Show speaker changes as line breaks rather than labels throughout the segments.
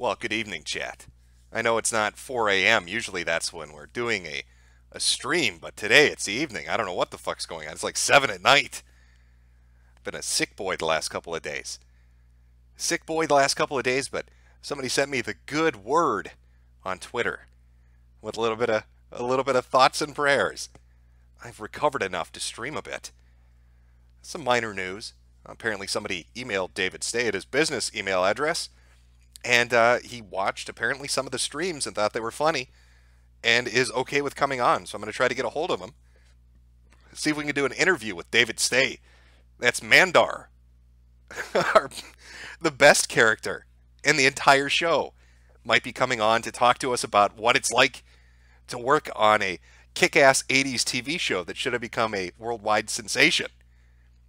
Well, good evening, chat. I know it's not 4 a.m. Usually that's when we're doing a stream, but today it's the evening. I don't know what the fuck's going on. It's like 7 at night. Been a sick boy the last couple of days. Sick boy the last couple of days, but somebody sent me the good word on Twitter with a little bit of thoughts and prayers. I've recovered enough to stream a bit. Some minor news. Apparently somebody emailed David Stay at his business email address, and he watched apparently some of the streams and thought they were funny and is okay with coming on. So I'm going to try to get a hold of him. See if we can do an interview with David Stay. That's Mandar, the best character in the entire show, might be coming on to talk to us about what it's like to work on a kick-ass 80s TV show that should have become a worldwide sensation.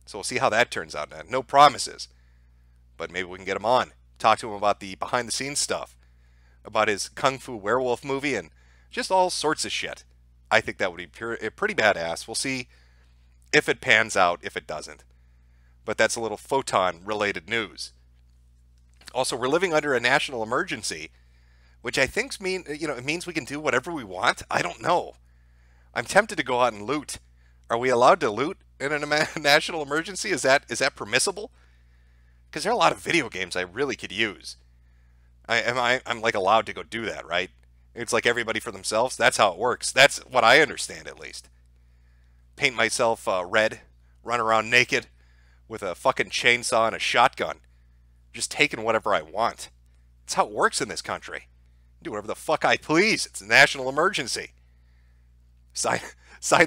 So we'll see how that turns out. No promises, but maybe we can get him on. Talk to him about the behind-the-scenes stuff, about his Kung Fu Werewolf movie, and just all sorts of shit. I think that would be pretty badass. We'll see if it pans out, if it doesn't. But that's a little photon-related news. Also, we're living under a national emergency, which I think it means we can do whatever we want. I don't know. I'm tempted to go out and loot. Are we allowed to loot in a national emergency? Is that permissible? Because there are a lot of video games I really could use. I'm like allowed to go do that, right? It's like everybody for themselves. That's how it works. That's what I understand, at least. Paint myself red, run around naked with a fucking chainsaw and a shotgun, just taking whatever I want. That's how it works in this country. Do whatever the fuck I please. It's a national emergency. Sign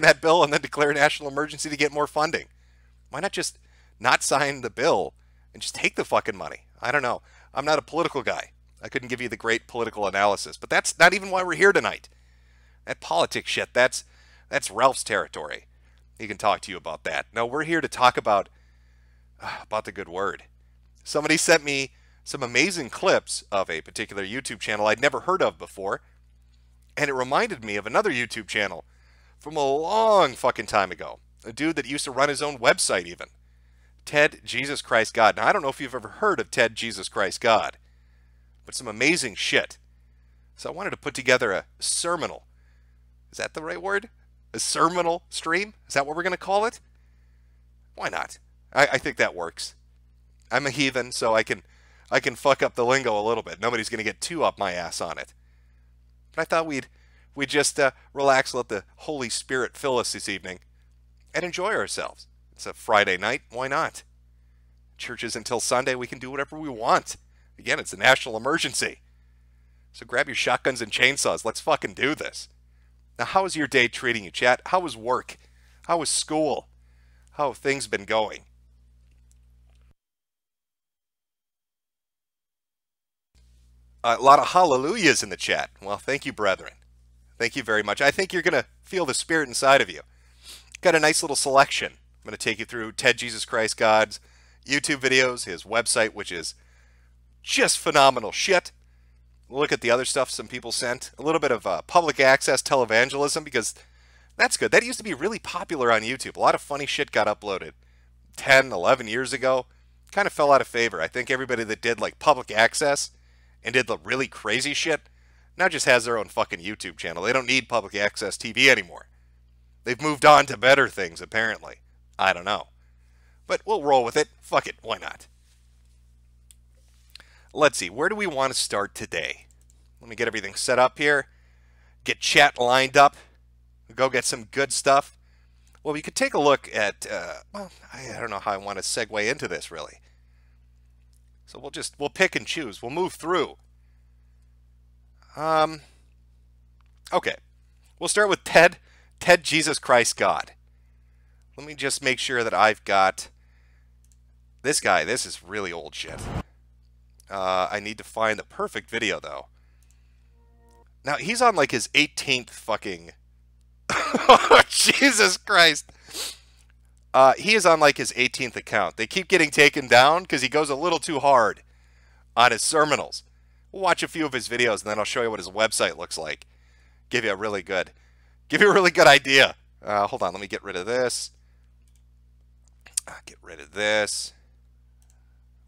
that bill and then declare a national emergency to get more funding. Why not just not sign the bill and just take the fucking money? I don't know. I'm not a political guy. I couldn't give you the great political analysis, but that's not even why we're here tonight. That politics shit, that's Ralph's territory. He can talk to you about that. No, we're here to talk about the good word. Somebody sent me some amazing clips of a particular YouTube channel I'd never heard of before, and it reminded me of another YouTube channel from a long fucking time ago. A dude that used to run his own website even. Ted Jesus Christ God. Now, I don't know if you've ever heard of Ted Jesus Christ God, but some amazing shit. So I wanted to put together a sermonal. Is that the right word? A sermonal stream? Is that what we're going to call it? Why not? I think that works. I'm a heathen, so I can fuck up the lingo a little bit. Nobody's going to get too up my ass on it. But I thought we'd just relax, let the Holy Spirit fill us this evening, and enjoy ourselves. It's a Friday night. Why not? Church is until Sunday. We can do whatever we want. Again, it's a national emergency. So grab your shotguns and chainsaws. Let's fucking do this. Now, how is your day treating you, chat? How was work? How was school? How have things been going? A lot of hallelujahs in the chat. Well, thank you, brethren. Thank you very much. I think you're going to feel the Spirit inside of you. Got a nice little selection. I'm going to take you through Ted Jesus Christ God's YouTube videos, his website, which is just phenomenal shit. Look at the other stuff some people sent. A little bit of public access televangelism, because that's good. That used to be really popular on YouTube. A lot of funny shit got uploaded 10, 11 years ago. Kind of fell out of favor. I think everybody that did like public access and did the really crazy shit now just has their own fucking YouTube channel. They don't need public access TV anymore. They've moved on to better things, apparently. I don't know. But we'll roll with it. Fuck it. Why not? Let's see. Where do we want to start today? Let me get everything set up here. Get chat lined up. Go get some good stuff. Well, we could take a look at, well, I don't know how I want to segue into this, really. So we'll pick and choose. We'll move through. Okay. We'll start with Ted Jesus Christ God. Let me just make sure that I've got this guy. This is really old shit. I need to find the perfect video, though. Now, he's on like his 18th fucking... Jesus Christ. He is on like his 18th account. They keep getting taken down because he goes a little too hard on his sermonals. We'll watch a few of his videos, and then I'll show you what his website looks like. Give you a really good idea. Hold on, let me get rid of this. Get rid of this.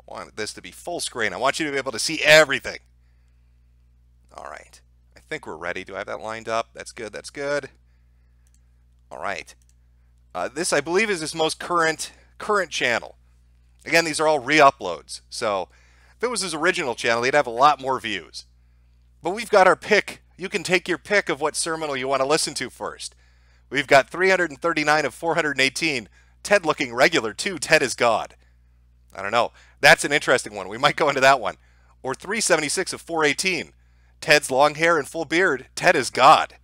I want this to be full screen. I want you to be able to see everything. All right. I think we're ready. Do I have that lined up? That's good. That's good. All right. This, I believe, is his most current channel. Again, these are all re-uploads. So if it was his original channel, he'd have a lot more views. But we've got our pick. You can take your pick of what sermonal you want to listen to first. We've got 339 of 418. Ted looking regular, too. Ted is God. I don't know. That's an interesting one. We might go into that one. Or 376 of 418. Ted's long hair and full beard. Ted is God.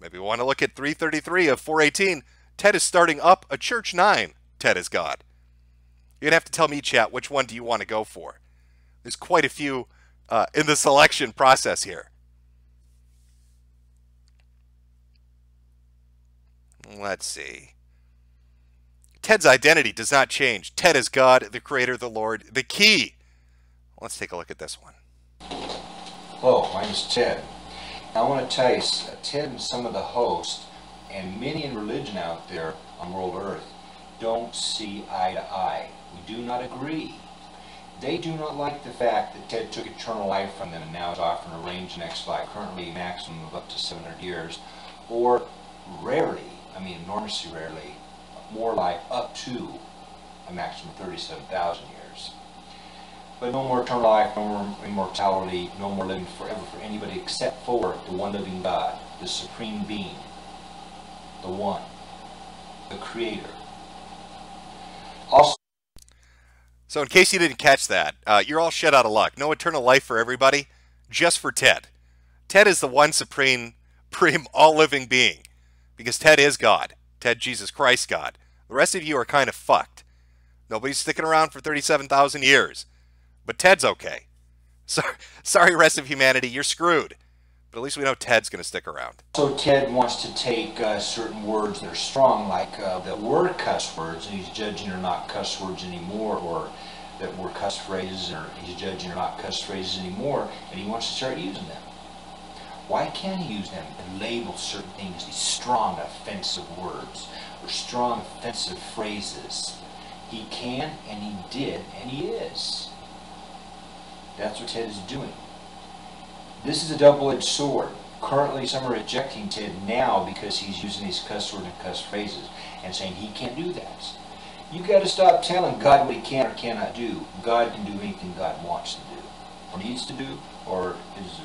Maybe we want to look at 333 of 418. Ted is starting up a church 9. Ted is God. You're going to have to tell me, chat, which one do you want to go for? There's quite a few in the selection process here. Let's see. Ted's identity does not change. Ted is God, the Creator, the Lord, the key. Let's take a look at this one.
Hello, my name is Ted. I want to tell you, Ted and some of the hosts, and many in religion out there on world Earth, don't see eye to eye. We do not agree. They do not like the fact that Ted took eternal life from them and now is offering a range in next life, currently a maximum of up to 700 years, or rarely, I mean enormously rarely, more life up to a maximum of 37,000 years. But no more eternal life, no more immortality, no more living forever for anybody except for the one living God, the supreme being, the one, the Creator. Also,
so in case you didn't catch that, you're all shit out of luck. No eternal life for everybody, just for Ted. Ted is the one supreme all-living being, because Ted is God. Ted, Jesus Christ, God. The rest of you are kind of fucked. Nobody's sticking around for 37,000 years. But Ted's okay. Sorry, rest of humanity, you're screwed. But at least we know Ted's going to stick around.
So Ted wants to take certain words that are strong, like that were cuss words, and he's judging they're not cuss words anymore, or that were cuss phrases, or he's judging they're not cuss phrases anymore, and he wants to start using them. Why can't he use them and label certain things, these strong, offensive words, or strong, offensive phrases? He can, and he did, and he is. That's what Ted is doing. This is a double-edged sword. Currently, some are rejecting Ted now because he's using these cuss words and cuss phrases and saying he can't do that. You got to stop telling God what he can or cannot do. God can do anything God wants to do, or needs to do, or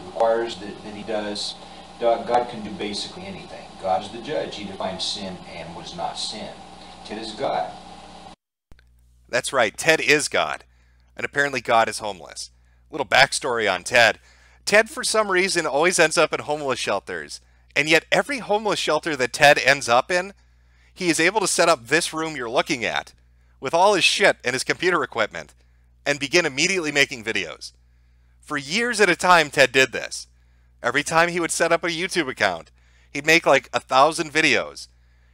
requires that he does. God can do basically anything. God is the judge. He defines sin and what is not sin. Ted is God.
That's right. Ted is God. And apparently God is homeless. Little backstory on Ted. Ted, for some reason, always ends up in homeless shelters. And yet every homeless shelter that Ted ends up in, he is able to set up this room you're looking at with all his shit and his computer equipment and begin immediately making videos. For years at a time, Ted did this. Every time he would set up a YouTube account, he'd make like 1,000 videos.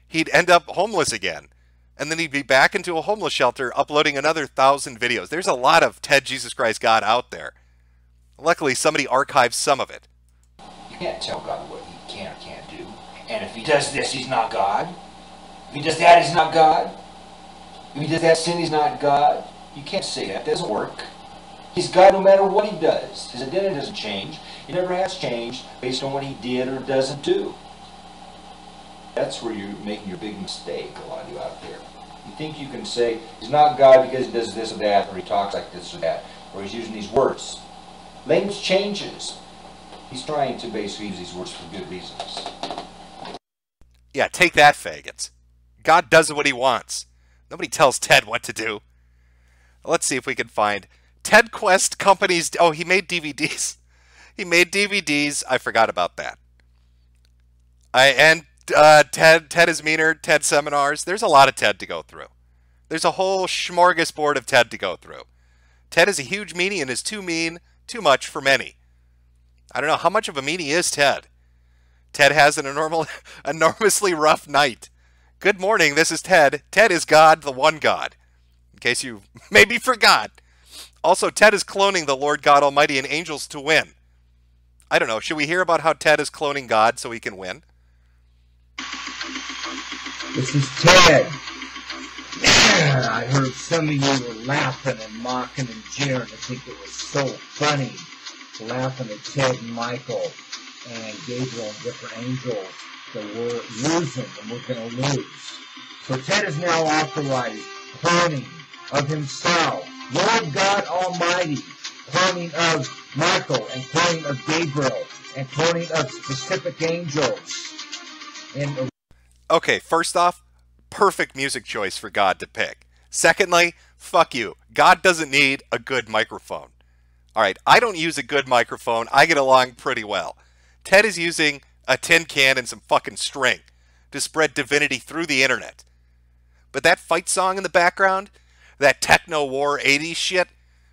He'd end up homeless again. And then he'd be back into a homeless shelter uploading another 1,000 videos. There's a lot of Ted Jesus Christ God out there. Luckily, somebody archived some of it.
You can't tell God what he can or can't do. And if he does this, he's not God. If he does that, he's not God. If he does that sin, he's not God. You can't say that. It doesn't work. He's God no matter what he does. His identity doesn't change. It never has changed based on what he did or doesn't do. That's where you're making your big mistake, a lot of you out there. You think you can say, he's not God because he does this or that, or he talks like this or that, or he's using these words. Language changes. He's trying to basically use these words for good reasons.
Yeah, take that, faggots. God does what he wants. Nobody tells Ted what to do. Let's see if we can find Ted Quest Companies. Oh, he made DVDs. He made DVDs. I forgot about that. Ted is Meaner, Ted Seminars. There's a lot of Ted to go through. There's a whole smorgasbord of Ted to go through. Ted is a huge meanie and is too mean, too much for many. I don't know, how much of a meanie is Ted? Ted has an enormously rough night. Good morning, this is Ted. Ted is God, the one God. In case you maybe forgot. Also, Ted is cloning the Lord God Almighty and angels to win. I don't know, should we hear about how Ted is cloning God so he can win?
This is Ted. I heard some of you were laughing and mocking and jeering. I think it was so funny laughing at Ted and Michael and Gabriel and different angels that we're losing and we're going to lose. So Ted is now authorized cloning of himself, Lord God Almighty, cloning of Michael and cloning of Gabriel and cloning of specific angels. And
okay, first off, perfect music choice for God to pick. Secondly, fuck you. God doesn't need a good microphone. All right, I don't use a good microphone. I get along pretty well. Ted is using a tin can and some fucking string to spread divinity through the internet. But that fight song in the background, that techno war 80s shit,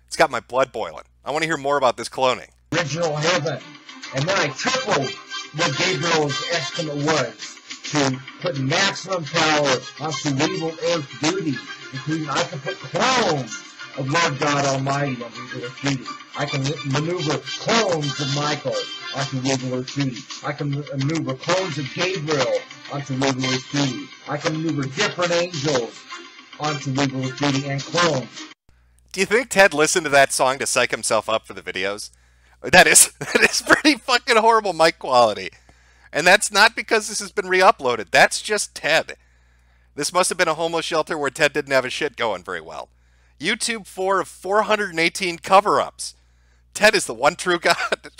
it's got my blood boiling. I want to hear more about this cloning.
original heaven. And then I tripled what Gabriel's estimate was to put maximum power onto Weevil Earth duty, including I can put clones of Lord God Almighty on Weevil Earth duty. I can maneuver clones of Michael onto Weevil Earth duty. I can maneuver clones of Gabriel onto Weevil Earth duty. I can maneuver different angels onto Weevil Earth duty and clones.
Do you think Ted listened to that song to psych himself up for the videos? That is pretty fucking horrible mic quality. And that's not because this has been re-uploaded. That's just Ted. This must have been a homeless shelter where Ted didn't have his shit going very well. YouTube 4 of 418 cover-ups. Ted is the one true God.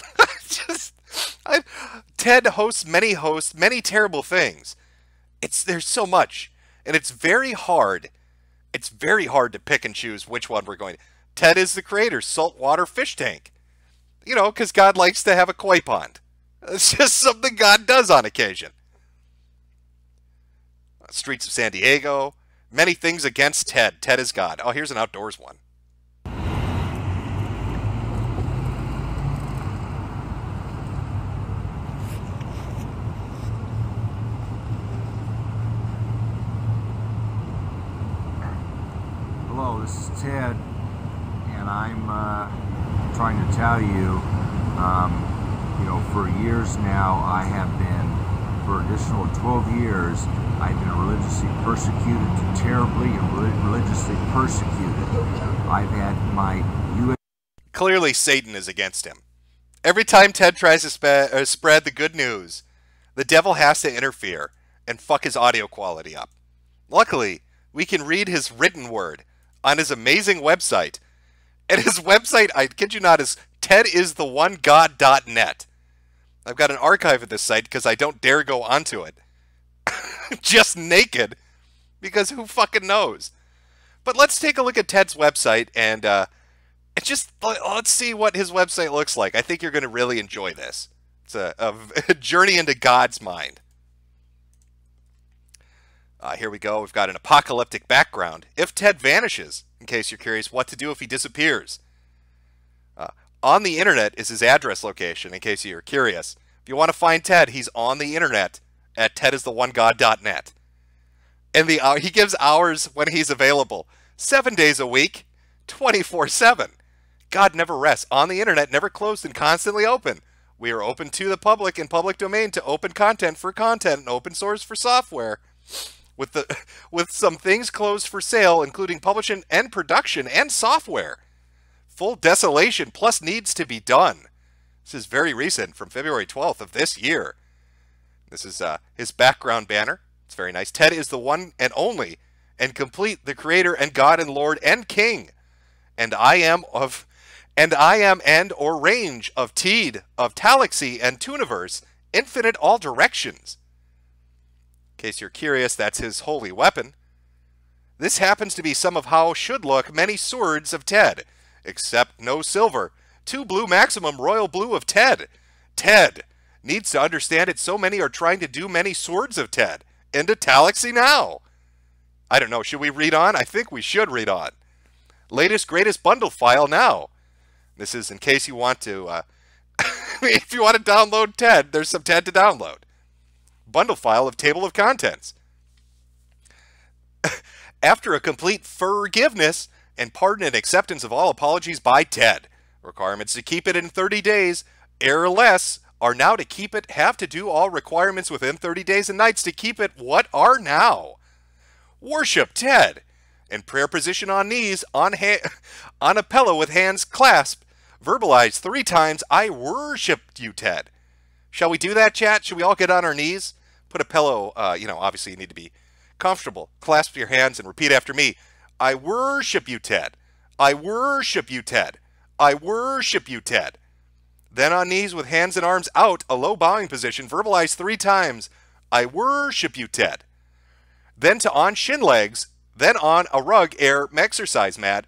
Ted hosts, many terrible things. There's so much. And it's very hard. It's very hard to pick and choose which one we're going to. Ted is the creator, saltwater fish tank. You know, because God likes to have a koi pond. It's just something God does on occasion. Streets of San Diego. Many things against Ted. Ted is God. Oh, here's an outdoors one.
Hello, this is Ted, and I'm trying to tell you, for years now, I have been, for additional 12 years, I've been religiously persecuted, terribly religiously persecuted. I've had my U.S.
Clearly, Satan is against him. Every time Ted tries to spread the good news, the devil has to interfere and fuck his audio quality up. Luckily, we can read his written word on his amazing website. And his website, I kid you not, is tedistheonegod.net. I've got an archive of this site because I don't dare go onto it. Just naked. Because who fucking knows? But let's take a look at Ted's website and let's see what his website looks like. I think you're going to really enjoy this. It's a journey into God's mind. Here we go. We've got an apocalyptic background. If Ted vanishes, in case you're curious what to do if he disappears. On the internet is his address location, in case you're curious. If you want to find Ted, he's on the internet at tedistheonegod.net. And he gives hours when he's available. 7 days a week, 24/7. God never rests. On the internet, never closed and constantly open. We are open to the public and public domain to open content for content and open source for software. With some things closed for sale, including publishing and production and software. Full desolation plus needs to be done. This is very recent, from February 12th of this year. This is his background banner. It's very nice. Ted is the one and only and complete, the creator and God and Lord and King. And I am and or range of Teed, of Talaxy and Tooniverse, infinite all directions. In case you're curious, that's his holy weapon. This happens to be some of how should look many swords of Ted, except no silver. 2 blue maximum royal blue of Ted. Ted needs to understand it. So many are trying to do many swords of Ted. Into Talaxy now. I don't know. Should we read on? I think we should read on. Latest greatest bundle file now. This is in case you want to. If you want to download Ted, there's some Ted to download. Bundle file of table of contents. After a complete forgiveness and pardon and acceptance of all apologies by Ted, requirements to keep it in 30 days or less are now to keep it, have to do all requirements within 30 days and nights to keep it what are now. Worship Ted in prayer position on knees, on a pillow with hands clasped, Verbalize 3 times, I worship you, Ted. Shall we do that, chat? Should we all get on our knees? Put a pillow, obviously you need to be comfortable. Clasp your hands and repeat after me. I worship you, Ted. I worship you, Ted. I worship you, Ted. Then on knees with hands and arms out, a low bowing position, verbalize 3 times. I worship you, Ted. Then to on shin legs, then on a rug exercise mat,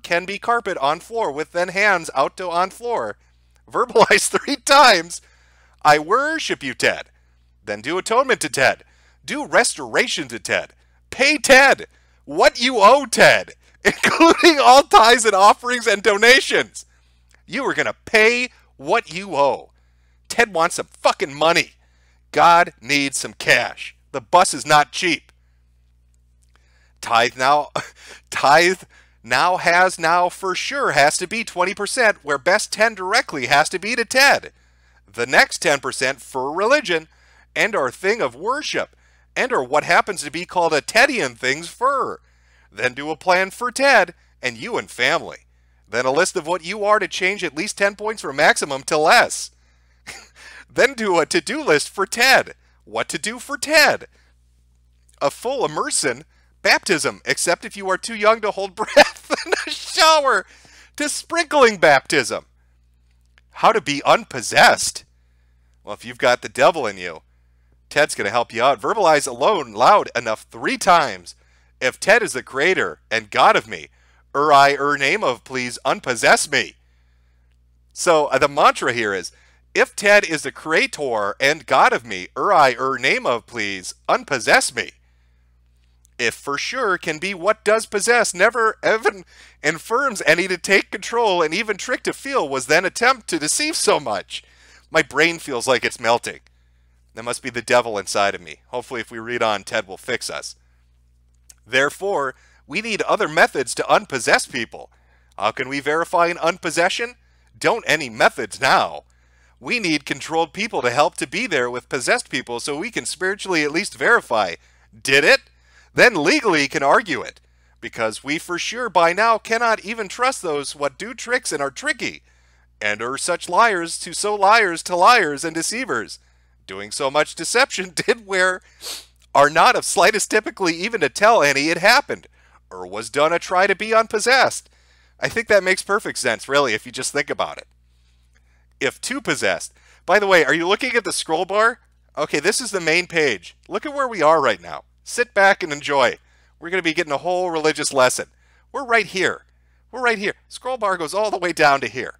can be carpet on floor with then hands out to on floor. Verbalize 3 times. I worship you, Ted. Then do atonement to Ted. Do restoration to Ted. Pay Ted what you owe Ted, including all tithes and offerings and donations. You are going to pay what you owe. Ted wants some fucking money. God needs some cash. The bus is not cheap. Tithe now for sure has to be 20%, where best 10 directly has to be to Ted. The next 10% for religion and our thing of worship and or what happens to be called a Tedian things for. Then do a plan for Ted and you and family. Then a list of what you are to change at least 10 points from maximum to less. Then do a to-do list for Ted. What to do for Ted. A full immersion baptism, except if you are too young to hold breath in a shower, to sprinkling baptism. How to be unpossessed. Well, if you've got the devil in you, Ted's going to help you out. Verbalize alone loud enough 3 times. If Ted is the creator and God of me, name of please unpossess me. So the mantra here is, if Ted is the creator and God of me, name of please unpossess me. If for sure can be what does possess, never even infirms any to take control, and even trick to feel was then attempt to deceive so much. My brain feels like it's melting. That must be the devil inside of me. Hopefully if we read on, Ted will fix us. Therefore, we need other methods to unpossess people. How can we verify an unpossession? Don't any methods now. We need controlled people to help to be there with possessed people so we can spiritually at least verify. Did it? Then legally can argue it. Because we for sure by now cannot even trust those what do tricks and are tricky. And are such liars to liars and deceivers. Doing so much deception did where are not of slightest typically even to tell any it happened. Or was done a try to be unpossessed. I think that makes perfect sense, really, if you just think about it. If too possessed. By the way, are you looking at the scroll bar? Okay, this is the main page. Look at where we are right now. Sit back and enjoy. We're going to be getting a whole religious lesson. We're right here. We're right here. Scroll bar goes all the way down to here.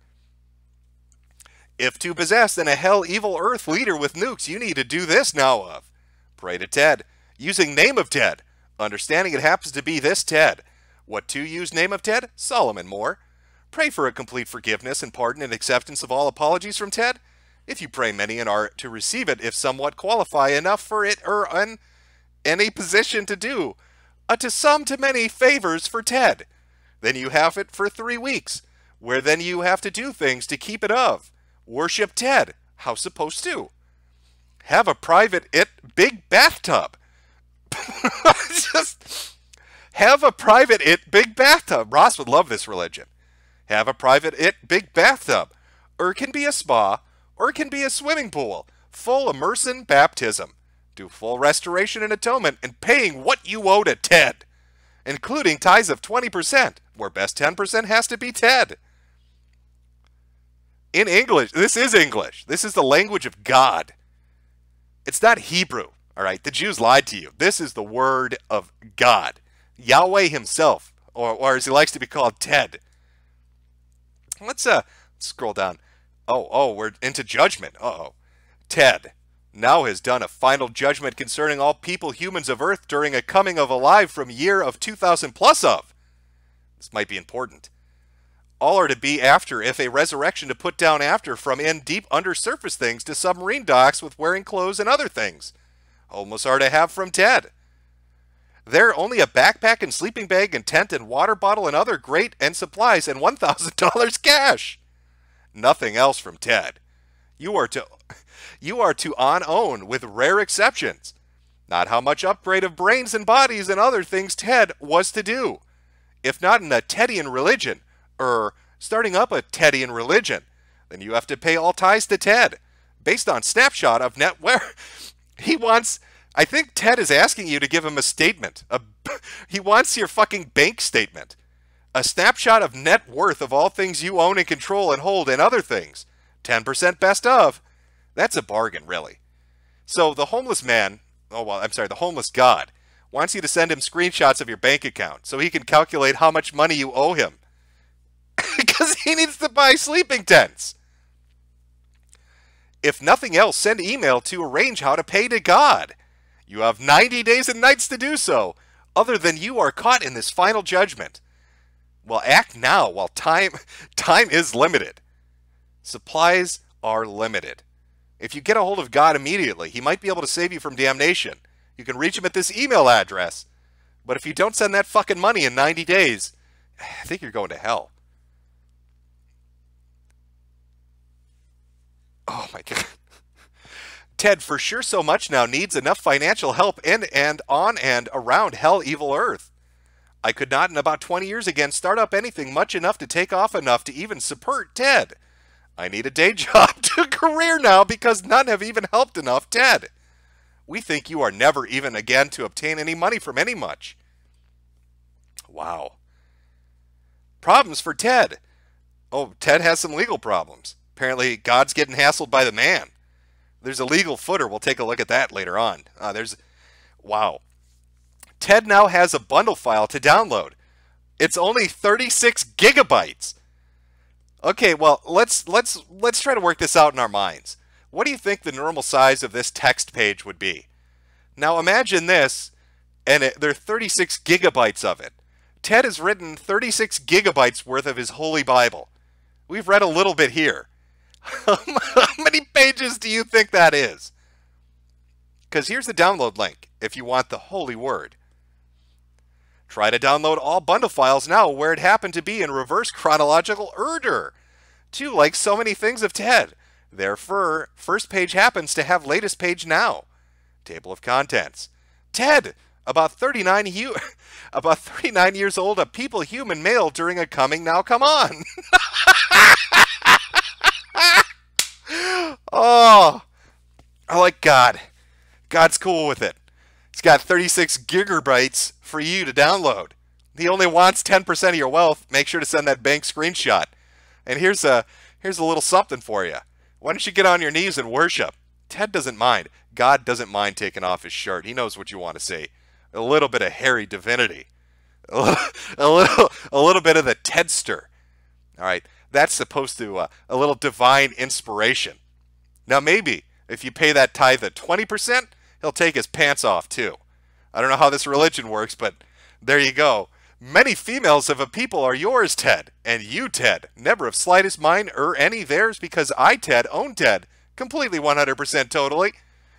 If too possessed and a hell evil earth leader with nukes, you need to do this now of. Pray to Ted. Using name of Ted. Understanding it happens to be this Ted. What to use name of Ted? Solomon Moore. Pray for a complete forgiveness and pardon and acceptance of all apologies from Ted. If you pray many and are to receive it, if somewhat qualify enough for it or any position to do, to some to many favors for Ted. Then you have it for 3 weeks, where then you have to do things to keep it of. Worship Ted. How supposed to? Have a private big bathtub. Just have a private big bathtub. Ross would love this religion. Have a private big bathtub. Or it can be a spa, or it can be a swimming pool. Full immersion baptism. Do full restoration and atonement and paying what you owe to Ted. Including tithes of 20%, where best 10% has to be Ted. In English, this is English. This is the language of God. It's not Hebrew, all right? The Jews lied to you. This is the word of God. Yahweh himself, or as he likes to be called, Ted. Let's scroll down. Oh, we're into judgment. Ted now has done a final judgment concerning all people, humans of earth, during a coming of alive from year of 2000 plus of. This might be important. All are to be after, if a resurrection to put down after, from in deep undersurface things to submarine docks with wearing clothes and other things. Homeless are to have from Ted. There only a backpack and sleeping bag and tent and water bottle and other great and supplies and $1,000 cash. Nothing else from Ted. You are to on own with rare exceptions. Not how much upgrade of brains and bodies and other things Ted was to do. If not in a Tedian religion, starting up a Tedian religion. Then you have to pay all ties to Ted, based on snapshot of net where he wants. I think Ted is asking you to give him a statement. He wants your fucking bank statement. A snapshot of net worth of all things you own and control and hold and other things. 10% best of. That's a bargain, really. So the homeless man, the homeless god, wants you to send him screenshots of your bank account so he can calculate how much money you owe him. Because he needs to buy sleeping tents. If nothing else, send email to arrange how to pay to God. You have 90 days and nights to do so, other than you are caught in this final judgment. Well, act now while time is limited. Supplies are limited. If you get a hold of God immediately, he might be able to save you from damnation. You can reach him at this email address. But if you don't send that fucking money in 90 days, I think you're going to hell. Oh my God. Ted, for sure so much now, needs enough financial help in and on and around hell evil earth. I could not in about 20 years again start up anything much enough to take off enough to even support Ted. I need a day job to career now because none have even helped enough Ted. We think you are never even again to obtain any money from any much. Wow. Problems for Ted. Oh, Ted has some legal problems. Apparently, God's getting hassled by the man. There's a legal footer. We'll take a look at that later on. Wow. Ted now has a bundle file to download. It's only 36 gigabytes. Okay, well, let's try to work this out in our minds. What do you think the normal size of this text page would be? Now imagine this, and there are 36 gigabytes of it. Ted has written 36 gigabytes worth of his Holy Bible. We've read a little bit here. How many pages do you think that is? Because here's the download link if you want the Holy Word. Try to download all bundle files now where it happened to be in reverse chronological order. Too, like so many things of Ted. Therefore, first page happens to have latest page now. Table of contents. Ted, about 39 years old, a people human male during a coming now come on. Oh, I like God. God's cool with it. He's got 36 gigabytes for you to download. He only wants 10% of your wealth. Make sure to send that bank screenshot. And here's a little something for you. Why don't you get on your knees and worship? Ted doesn't mind. God doesn't mind taking off his shirt. He knows what you want to see. A little bit of hairy divinity. A little bit of the Tedster. All right. That's supposed to a little divine inspiration. Now maybe if you pay that tithe at 20%, he'll take his pants off too. I don't know how this religion works, but there you go. Many females of a people are yours, Ted, and you, Ted, never of slightest mine or any theirs, because I, Ted, own Ted, completely 100% totally.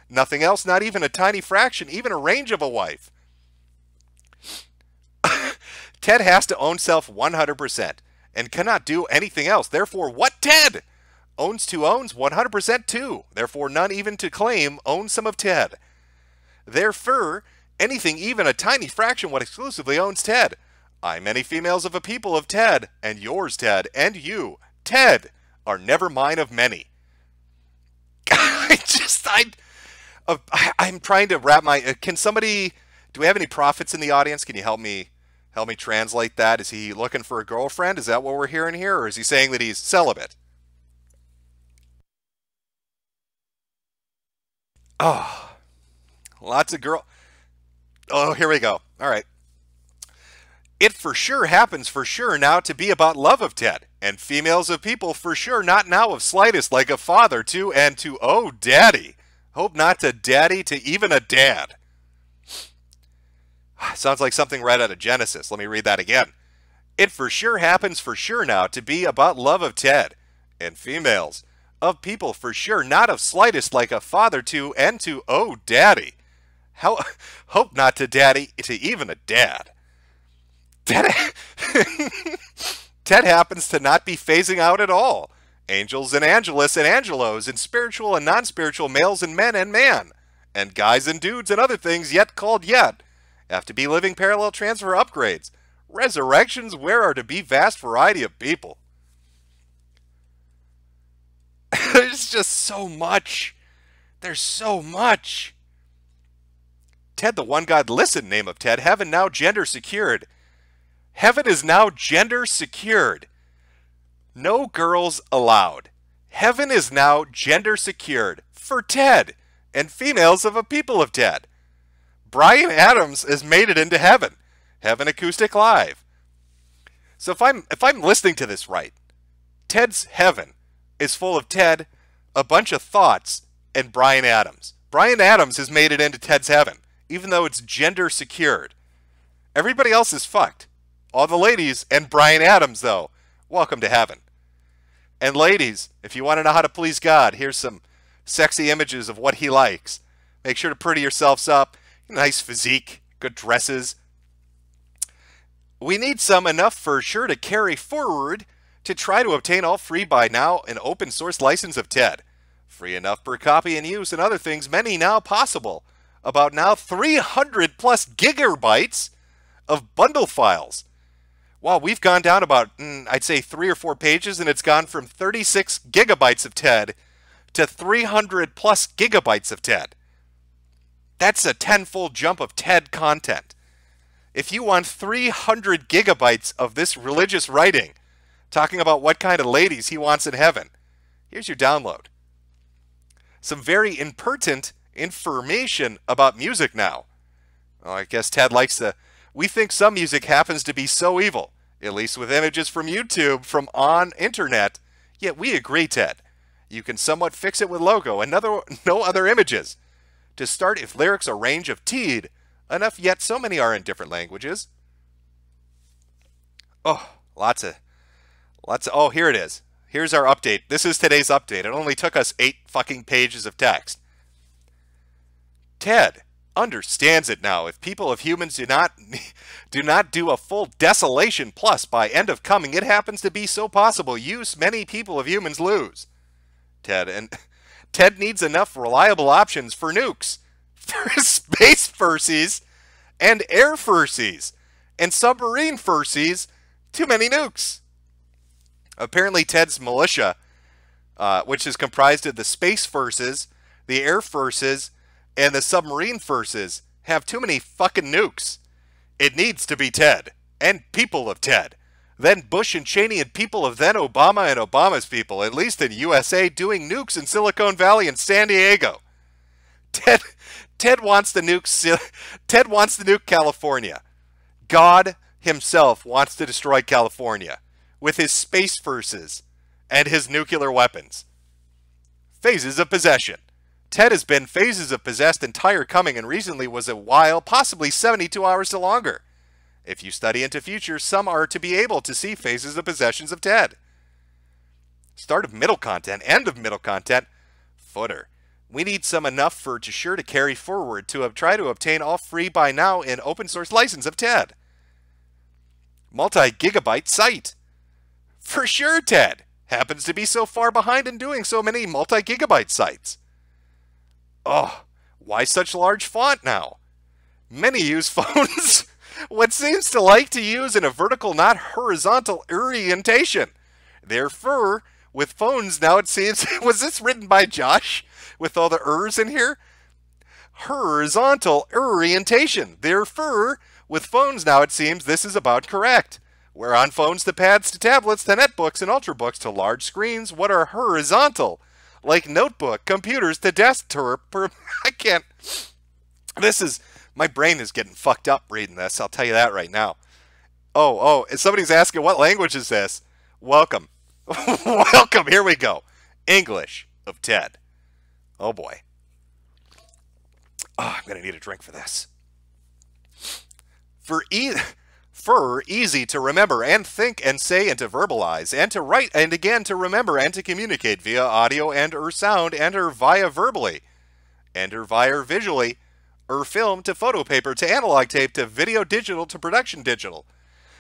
Nothing else, not even a tiny fraction, even a range of a wife. Ted has to own self 100% and cannot do anything else. Therefore, what Ted? Owns to owns 100% too. Therefore, none even to claim owns some of Ted. Therefore, anything even a tiny fraction what exclusively owns Ted. I, many females of a people of Ted, and yours, Ted, and you, Ted, are never mine of many. I'm trying to wrap my. Can somebody? Do we have any prophets in the audience? Can you help me translate that? Is he looking for a girlfriend? Is that what we're hearing here, or is he saying that he's celibate? Oh, lots of girl. Oh, here we go. All right. It for sure happens for sure now to be about love of Ted, and females of people for sure not now of slightest like a father to and to oh daddy. Hope not to daddy to even a dad. Sounds like something right out of Genesis. Let me read that again. It for sure happens for sure now to be about love of Ted, and females of people for sure not of slightest like a father to and to oh daddy. Hope not to daddy to even a dad. Ted happens to not be phasing out at all. Angels and angelus and angelos and spiritual and non-spiritual males and men and man, and guys and dudes and other things yet called yet, have to be living parallel transfer upgrades. Resurrections where are to be vast variety of people. There's just so much. There's so much. Ted the One God. Listen, name of Ted. Heaven now gender secured. Heaven is now gender secured. No girls allowed. Heaven is now gender secured for Ted and females of a people of Ted. Bryan Adams has made it into heaven. Heaven Acoustic Live. So if I'm listening to this right, Ted's heaven is full of Ted, a bunch of thoughts, and Bryan Adams. Bryan Adams has made it into Ted's heaven, even though it's gender secured. Everybody else is fucked. All the ladies and Bryan Adams, though, welcome to heaven. And ladies, if you want to know how to please God, here's some sexy images of what he likes. Make sure to pretty yourselves up. Nice physique, good dresses. We need some enough for sure to carry forward to try to obtain all free by now an open source license of TED. Free enough per copy and use and other things, many now possible. About now 300 plus gigabytes of bundle files. Wow, we've gone down about, I'd say 3 or 4 pages, and it's gone from 36 gigabytes of TED to 300 plus gigabytes of TED. That's a tenfold jump of TED content. If you want 300 gigabytes of this religious writing, talking about what kind of ladies he wants in heaven, here's your download. Some very impertinent information about music now. Oh, I guess Ted likes to... We think some music happens to be so evil, at least with images from YouTube, from on internet. Yet we agree, Ted. You can somewhat fix it with logo and no other images. To start, if lyrics are range of teed, enough yet so many are in different languages. Oh, lots of, oh, here it is. Here's our update. This is today's update. It only took us 8 fucking pages of text. Ted understands it now. If people of humans do not do a full desolation plus by end of coming, it happens to be so possible. Use many people of humans lose. Ted needs enough reliable options for nukes, for space fursies, and air fursies, and submarine fursies. Too many nukes. Apparently Ted's militia, which is comprised of the space furses, the air furses, and the submarine furses, have too many fucking nukes. It needs to be Ted, and people of Ted. Then Bush and Cheney and people of then Obama and Obama's people, at least in USA, doing nukes in Silicon Valley and San Diego. Ted wants to nuke California. God himself wants to destroy California with his space furses and his nuclear weapons. Phases of possession. Ted has been phases of possessed entire coming, and recently was a while, possibly 72 hours to longer. If you study into future, some are to be able to see phases of possessions of Ted. Start of middle content, end of middle content, footer. We need some enough for to sure to carry forward to try to obtain all free by now in open source license of Ted. Multi-gigabyte site. For sure, Ted happens to be so far behind in doing so many multi-gigabyte sites. Oh, why such large font now? Many use phones what seems to like to use in a vertical, not horizontal orientation. Therefore, with phones now it seems, was this written by Josh with all the ers in here? Horizontal orientation. Therefore, with phones now it seems this is about correct. Where on phones to pads to tablets to netbooks and ultrabooks to large screens, what are horizontal? Like notebook, computers to desktop. I can't. My brain is getting fucked up reading this. I'll tell you that right now. Oh, if somebody's asking, what language is this? Welcome. Welcome. Here we go. English of Ted. Oh, boy. Oh, I'm going to need a drink for this. For easy to remember and think and say and to verbalize and to write and again to remember and to communicate via audio and or sound and or via verbally and or via visually or film to photo paper to analog tape to video digital to production digital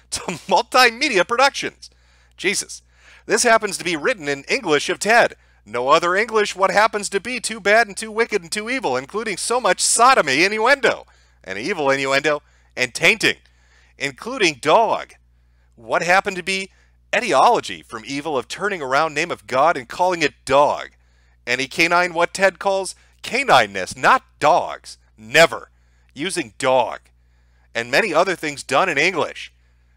to multimedia productions. Jesus, this happens to be written in English of Ted. No other English what happens to be too bad and too wicked and too evil, including so much sodomy, innuendo, and evil innuendo, and tainting, including dog. What happened to be etiology from evil of turning around name of God and calling it dog, Any canine what Ted calls canineness, not dogs. Never. Using dog. And many other things done in English.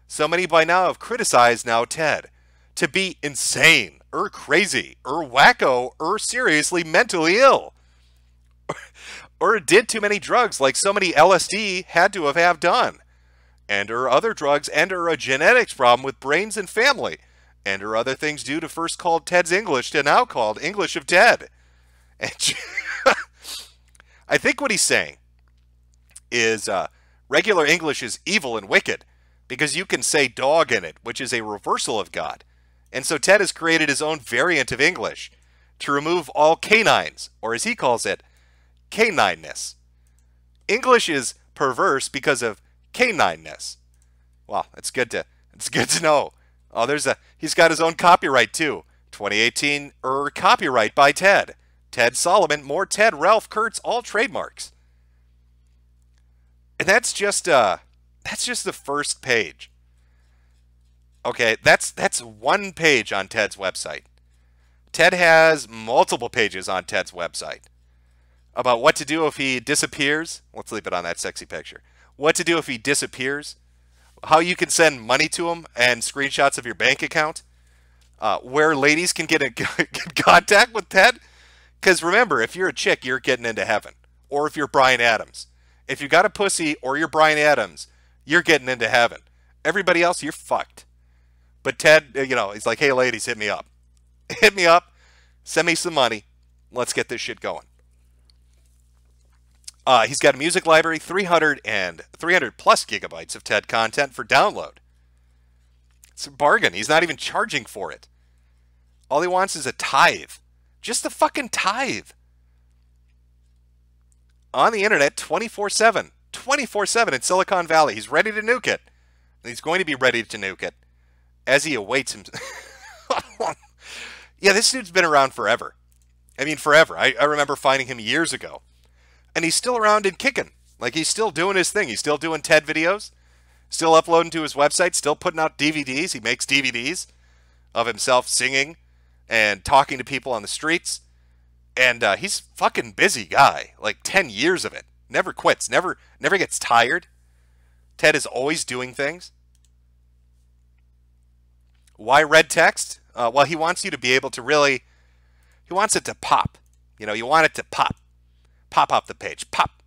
So many by now have criticized now Ted to be insane, or crazy, or wacko, or seriously mentally ill. Or did too many drugs like so many LSD had to have done. And or other drugs, and or a genetics problem with brains and family. And or other things due to first called Ted's English to now called English of Ted. And I think what he's saying is regular English is evil and wicked because you can say dog in it, which is a reversal of God. And so Ted has created his own variant of English to remove all canines, or as he calls it, canineness. English is perverse because of canineness. Well, it's good to know. Oh, he's got his own copyright too. 2018 copyright by Ted. Ted Solomon, more Ted, Ralph Kurtz, all trademarks. And that's just the first page. Okay, that's one page on Ted's website. Ted has multiple pages on Ted's website about what to do if he disappears. Let's leave it on that sexy picture. What to do if he disappears. How you can send money to him and screenshots of your bank account. Where ladies can get in contact with Ted. Because remember, if you're a chick, you're getting into heaven. Or if you're Bryan Adams. If you got a pussy or you're Bryan Adams, you're getting into heaven. Everybody else, you're fucked. But Ted, he's like, hey ladies, hit me up. Hit me up. Send me some money. Let's get this shit going. He's got a music library, 300 plus gigabytes of TED content for download. It's a bargain. He's not even charging for it. All he wants is a tithe. Just a fucking tithe. On the internet 24/7. 24/7 in Silicon Valley. He's ready to nuke it. He's going to be ready to nuke it as he awaits him. Yeah, this dude's been around forever. I mean, forever. I remember finding him years ago. And he's still around and kicking. Like, he's still doing his thing. He's still doing TED videos. Still uploading to his website. Still putting out DVDs. He makes DVDs of himself singing and talking to people on the streets. And he's a fucking busy guy. Like 10 years of it. Never quits. Never gets tired. Ted is always doing things. Why red text? Well, he wants you to be able to really... He wants it to pop. You want it to pop. Pop off the page. Pop.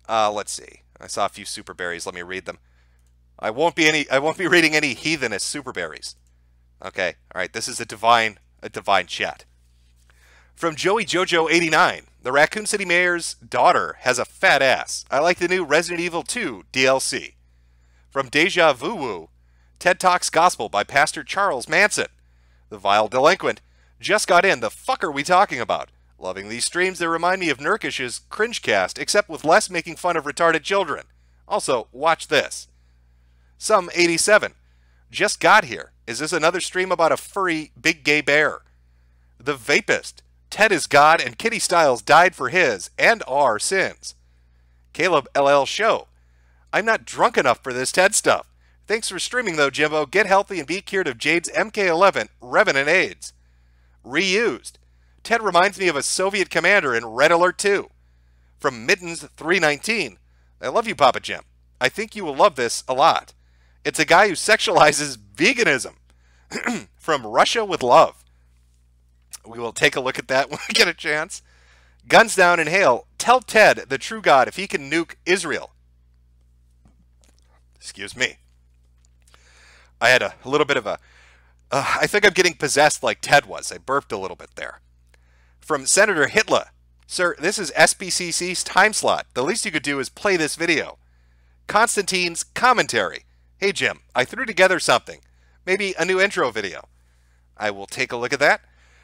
Let's see. I saw a few super berries. Let me read them. I won't be reading any heathenist super berries. Okay. All right. This is a divine chat. From Joey Jojo 89. The Raccoon City Mayor's daughter has a fat ass. I like the new Resident Evil 2 DLC. From Deja Vu Woo. TED Talks Gospel by Pastor Charles Manson. The Vile Delinquent. Just got in. The fuck are we talking about? Loving these streams that remind me of Nurkish's Cringecast, except with less making fun of retarded children. Also, watch this. Some 87. Just got here. Is this another stream about a furry big gay bear? The Vapist. Ted is God and Kitty Styles died for his and our sins. Caleb LL Show. I'm not drunk enough for this TED stuff. Thanks for streaming though, Jimbo. Get healthy and be cured of Jade's MK11 Revenant AIDS. Reused. Ted reminds me of a Soviet commander in Red Alert 2. From Mittens 319. I love you, Papa Jim. I think you will love this a lot. It's a guy who sexualizes veganism. From Russia with Love. We will take a look at that when we get a chance. Guns down and hail. Tell Ted, the true God, if he can nuke Israel. Excuse me. I had a little bit of a... I think I'm getting possessed like Ted was. I burped a little bit there. From Senator Hitler. Sir, this is SBCC's time slot. The least you could do is play this video. Constantine's commentary. Hey, Jim, I threw together something. Maybe a new intro video. I will take a look at that.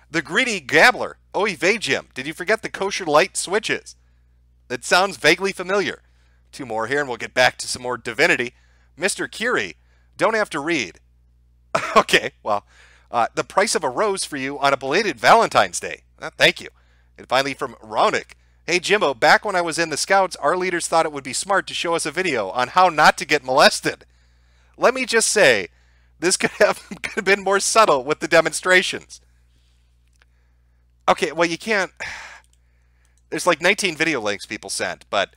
The Greedy Gabbler. Oy vey, Jim. Did you forget the kosher light switches? That sounds vaguely familiar. Two more here and we'll get back to some more divinity. Mr. Curie. Don't have to read. Okay, well, the price of a rose for you on a belated Valentine's Day. Thank you. And finally from Ronick. Hey, Jimbo, back when I was in the Scouts, our leaders thought it would be smart to show us a video on how not to get molested. Let me just say, this could have been more subtle with the demonstrations. Okay, well, you can't. There's like 19 video links people sent, but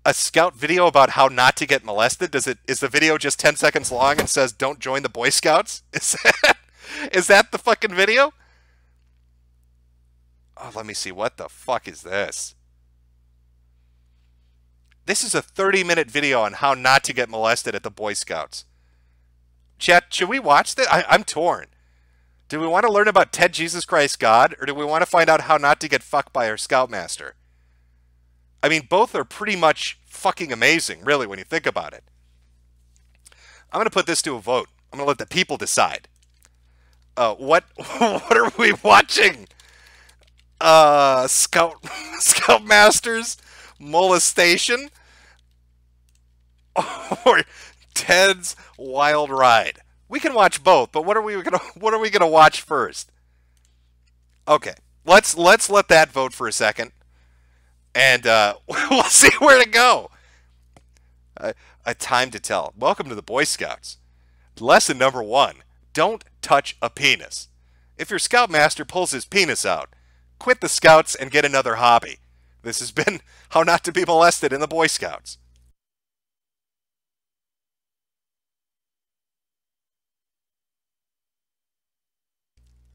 a scout video about how not to get molested, is the video just 10 seconds long and says don't join the Boy Scouts? Is that the fucking video? Oh, let me see. What the fuck is this? This is a 30-minute video on how not to get molested at the Boy Scouts. Chat, should we watch this? I'm torn. Do we want to learn about Ted Jesus Christ God, or do we want to find out how not to get fucked by our Scoutmaster? I mean, both are pretty much fucking amazing, really, when you think about it. I'm going to put this to a vote. I'm going to let the people decide. What are we watching? Scoutmaster's molestation? Or Ted's Wild Ride? We can watch both, but what are we gonna watch first? Okay, let's let that vote for a second, and we'll see where to go. A time to tell. Welcome to the Boy Scouts. Lesson number 1: don't touch a penis. If your Scoutmaster pulls his penis out, quit the Scouts and get another hobby. This has been How Not to Be Molested in the Boy Scouts.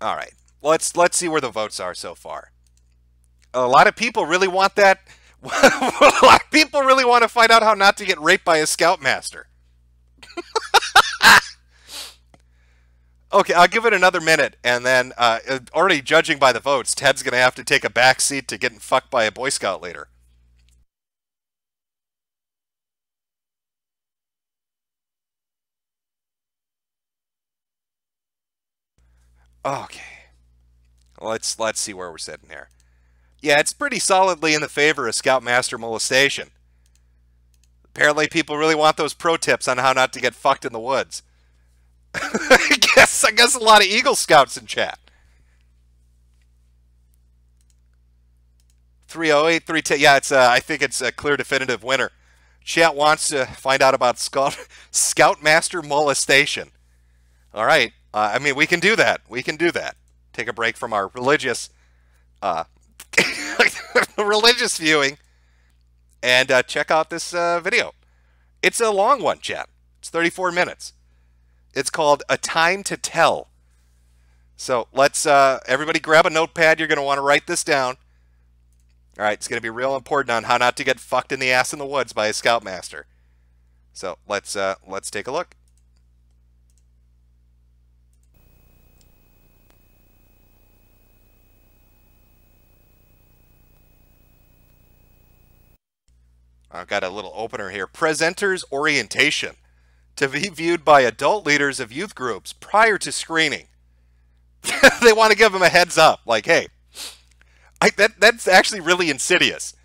All right, let's see where the votes are so far. A lot of people really want that. A lot of people really want to find out how not to get raped by a Scoutmaster. Okay, I'll give it another minute, and then already judging by the votes, Ted's going to have to take a back seat to getting fucked by a Boy Scout leader. Okay. Let's see where we're sitting here. Yeah, it's pretty solidly in the favor of Scoutmaster molestation. Apparently people really want those pro tips on how not to get fucked in the woods. I guess a lot of Eagle Scouts in chat. 308, 310. Yeah, I think it's a clear definitive winner. Chat wants to find out about Scoutmaster molestation. All right. I mean, we can do that. We can do that. Take a break from our religious religious viewing and check out this video. It's a long one, chat. It's 34 minutes. It's called A Time to Tell. So let's everybody grab a notepad. You're going to want to write this down. All right, it's going to be real important on how not to get fucked in the ass in the woods by a Scoutmaster. So let's take a look. I've got a little opener here. Presenters orientation to be viewed by adult leaders of youth groups prior to screening. They want to give them a heads up, like, hey, that's actually really insidious.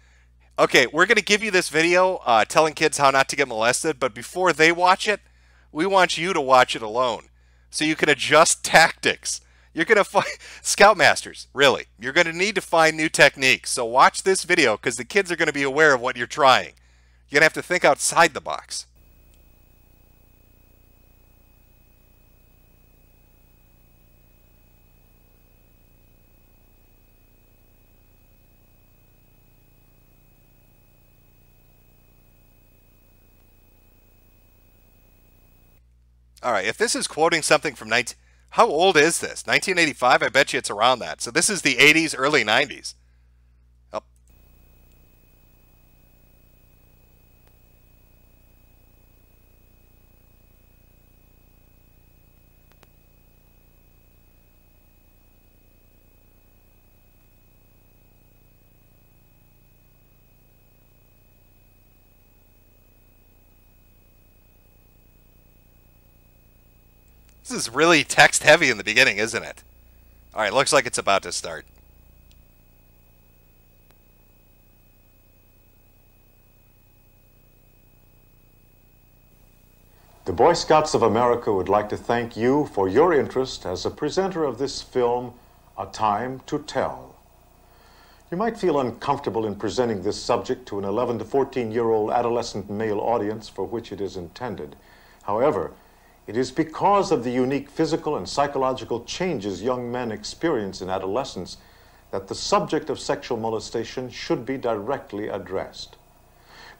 Okay, we're going to give you this video telling kids how not to get molested, but before they watch it, we want you to watch it alone so you can adjust tactics. You're going to find Scoutmasters, really. You're going to need to find new techniques. So watch this video because the kids are going to be aware of what you're trying. You're going to have to think outside the box. All right, if this is quoting something from how old is this? 1985? I bet you it's around that. So this is the 80s, early 90s. Oh. This is really text heavy in the beginning, isn't it? All right, looks like it's about to start.
The Boy Scouts of America would like to thank you for your interest as a presenter of this film, A Time to Tell. You might feel uncomfortable in presenting this subject to an 11 to 14-year-old adolescent male audience for which it is intended. However, it is because of the unique physical and psychological changes young men experience in adolescence that the subject of sexual molestation should be directly addressed.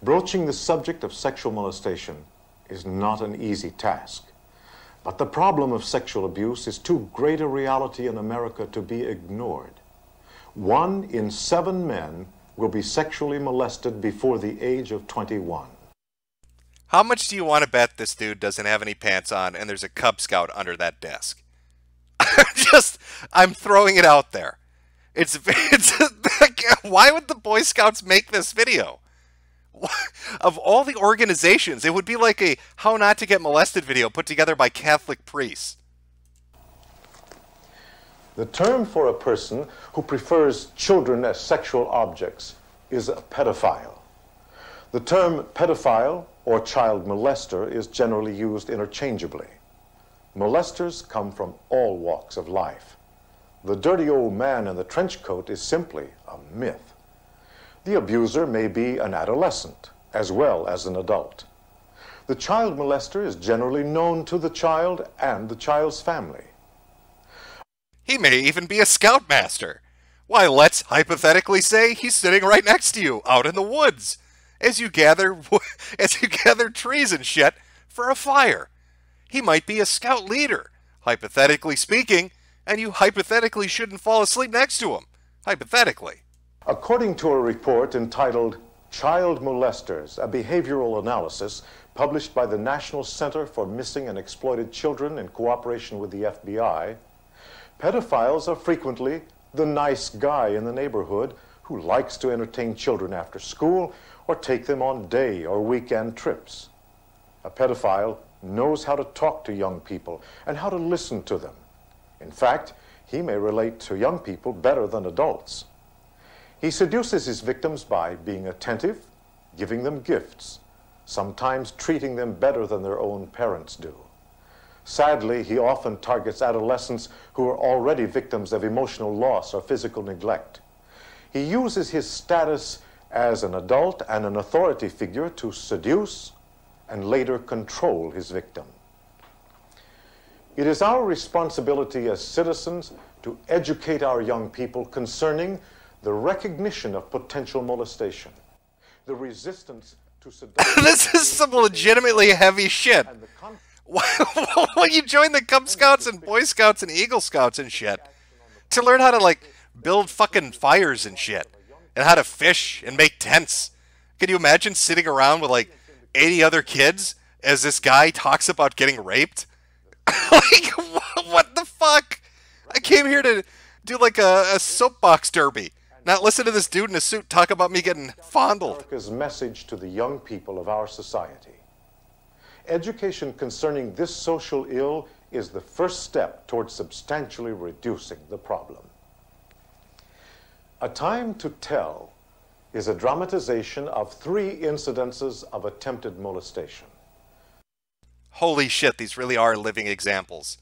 Broaching the subject of sexual molestation is not an easy task, but the problem of sexual abuse is too great a reality in America to be ignored. 1 in 7 men will be sexually molested before the age of 21.
How much do you want to bet this dude doesn't have any pants on and there's a Cub Scout under that desk? I'm throwing it out there. It's why would the Boy Scouts make this video? Of all the organizations, it would be like a how not to get molested video put together by Catholic priests.
The term for a person who prefers children as sexual objects is a pedophile. The term pedophile or child molester is generally used interchangeably. Molesters come from all walks of life. The dirty old man in the trench coat is simply a myth. The abuser may be an adolescent as well as an adult. The child molester is generally known to the child and the child's family.
He may even be a scoutmaster. Why, let's hypothetically say he's sitting right next to you out in the woods as you gather trees and shit for a fire. He might be a scout leader, hypothetically speaking, and you hypothetically shouldn't fall asleep next to him, hypothetically.
According to a report entitled Child Molesters, a Behavioral Analysis, published by the National Center for Missing and Exploited Children in cooperation with the FBI, pedophiles are frequently the nice guy in the neighborhood who likes to entertain children after school or take them on day or weekend trips. A pedophile knows how to talk to young people and how to listen to them. In fact, he may relate to young people better than adults. He seduces his victims by being attentive, giving them gifts, sometimes treating them better than their own parents do. Sadly, he often targets adolescents who are already victims of emotional loss or physical neglect. He uses his status as an adult and an authority figure to seduce and later control his victim. It is our responsibility as citizens to educate our young people concerning the recognition of potential molestation, the resistance to seduction.
This is some legitimately heavy shit. Well, you join the Cub Scouts and Boy Scouts and Eagle Scouts and shit to learn how to, like, build fucking fires and shit and how to fish and make tents. Can you imagine sitting around with, like, 80 other kids as this guy talks about getting raped? Like, what the fuck? I came here to do, like, a soapbox derby, not listen to this dude in a suit talk about me getting fondled.
America's message to the young people of our society. Education concerning this social ill is the first step towards substantially reducing the problem. A Time to Tell is a dramatization of 3 incidences of attempted molestation.
Holy shit, these really are living examples.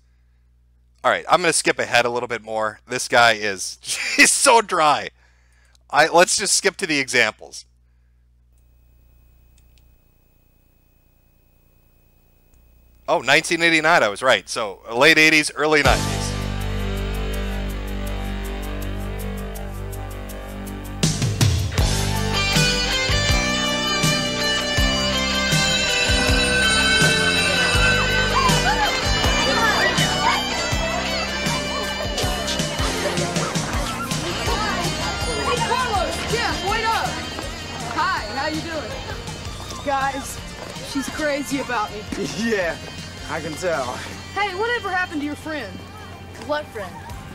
Alright, I'm going to skip ahead a little bit more. This guy is he's so dry. Let's just skip to the examples. Oh, 1989, I was right. So, late 80s, early 90s.
Guys, she's crazy about me.
Yeah, I can tell.
Hey, whatever happened to your friend?
What friend?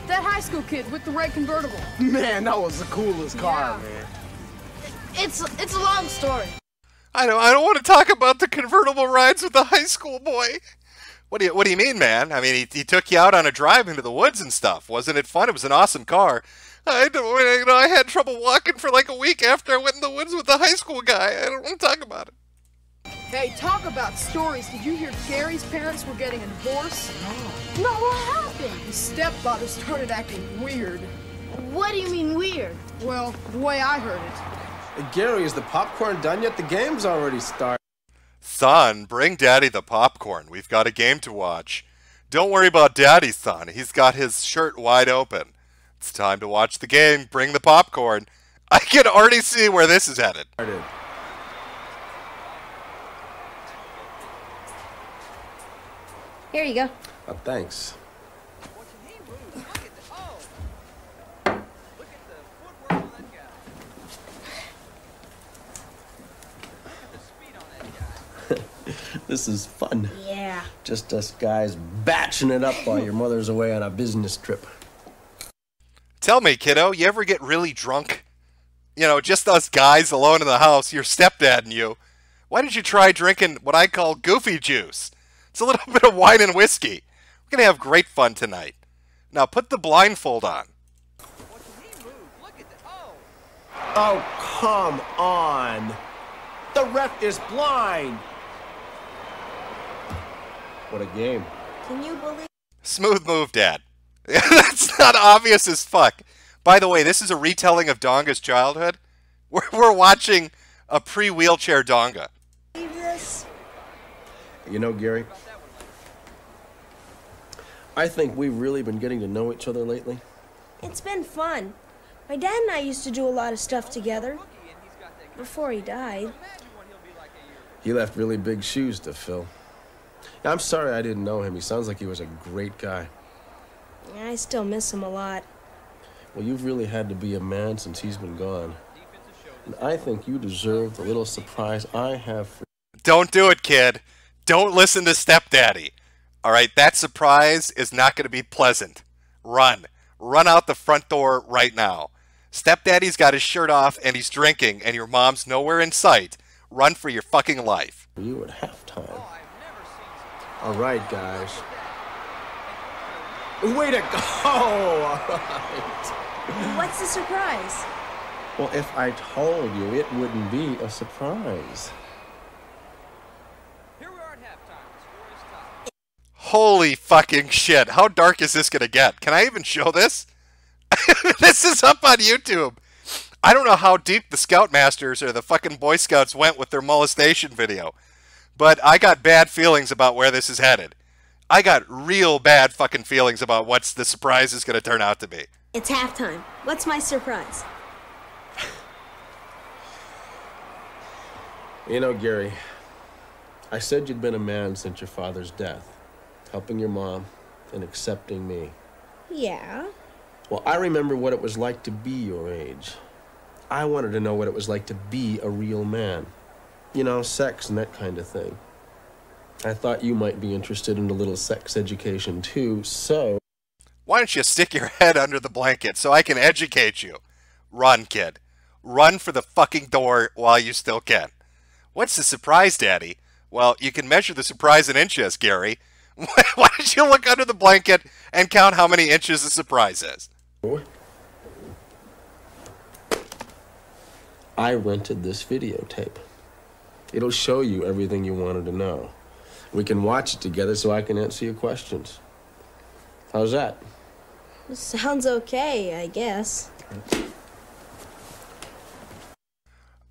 That high school kid with the red convertible.
Man, that was the coolest car, man.
It's a long story.
I don't want to talk about the convertible rides with the high school boy. What do you mean, man? I mean, he took you out on a drive into the woods and stuff. Wasn't it fun? It was an awesome car. I had trouble walking for like a week after I went in the woods with the high school guy. I don't want to talk about it.
Hey, talk about stories. Did you hear Gary's parents were getting a divorce?
No, what happened?
His stepfather started acting weird.
What do you mean weird?
Well, the way I heard it.
Hey, Gary, is the popcorn done yet? The game's already started.
Son, bring Daddy the popcorn. We've got a game to watch. Don't worry about Daddy, son. He's got his shirt wide open. It's time to watch the game. Bring the popcorn. I can already see where this is headed.
Here you go.
Thanks. This is fun.
Yeah.
Just us guys batching it up while your mother's away on a business trip.
Tell me, kiddo, you ever get really drunk? You know, just us guys alone in the house, your stepdad and you. Why did you try drinking what I call goofy juice? It's a little bit of wine and whiskey. We're going to have great fun tonight. Now put the blindfold on.
Oh, come on. The ref is blind. What a game.
Can you believe?
Smooth move, Dad. That's not obvious as fuck. By the way, this is a retelling of Donga's childhood. We're watching a pre-wheelchair Donga.
This?
You know, Gary, I think we've really been getting to know each other lately.
It's been fun. My dad and I used to do a lot of stuff together. Before he died.
He left really big shoes to fill. I'm sorry I didn't know him. He sounds like he was a great guy.
I still miss him a lot.
Well, you've really had to be a man since he's been gone. And I think you deserve the little surprise I have for you.
Don't do it, kid. Don't listen to stepdaddy. All right, that surprise is not going to be pleasant. Run. Run out the front door right now. Stepdaddy's got his shirt off and he's drinking and your mom's nowhere in sight. Run for your fucking life.
You at halftime. All right, guys. Way to go! All right.
What's the surprise?
Well, if I told you, it wouldn't be a surprise.
Here we are at halftime.
Holy fucking shit. How dark is this going to get? Can I even show this? This is up on YouTube. I don't know how deep the Scoutmasters or the fucking Boy Scouts went with their molestation video. But I got bad feelings about where this is headed. I got real bad fucking feelings about what the surprise is going to turn out to be.
It's halftime. What's my surprise?
You know, Gary, I said you'd been a man since your father's death, helping your mom and accepting me.
Yeah.
Well, I remember what it was like to be your age. I wanted to know what it was like to be a real man. You know, sex and that kind of thing. I thought you might be interested in a little sex education too, so...
Why don't you stick your head under the blanket so I can educate you? Run, kid. Run for the fucking door while you still can. What's the surprise, Daddy? Well, you can measure the surprise in inches, Gary. Why don't you look under the blanket and count how many inches the surprise is?
I rented this videotape. It'll show you everything you wanted to know. We can watch it together so I can answer your questions. How's that?
Sounds okay, I guess.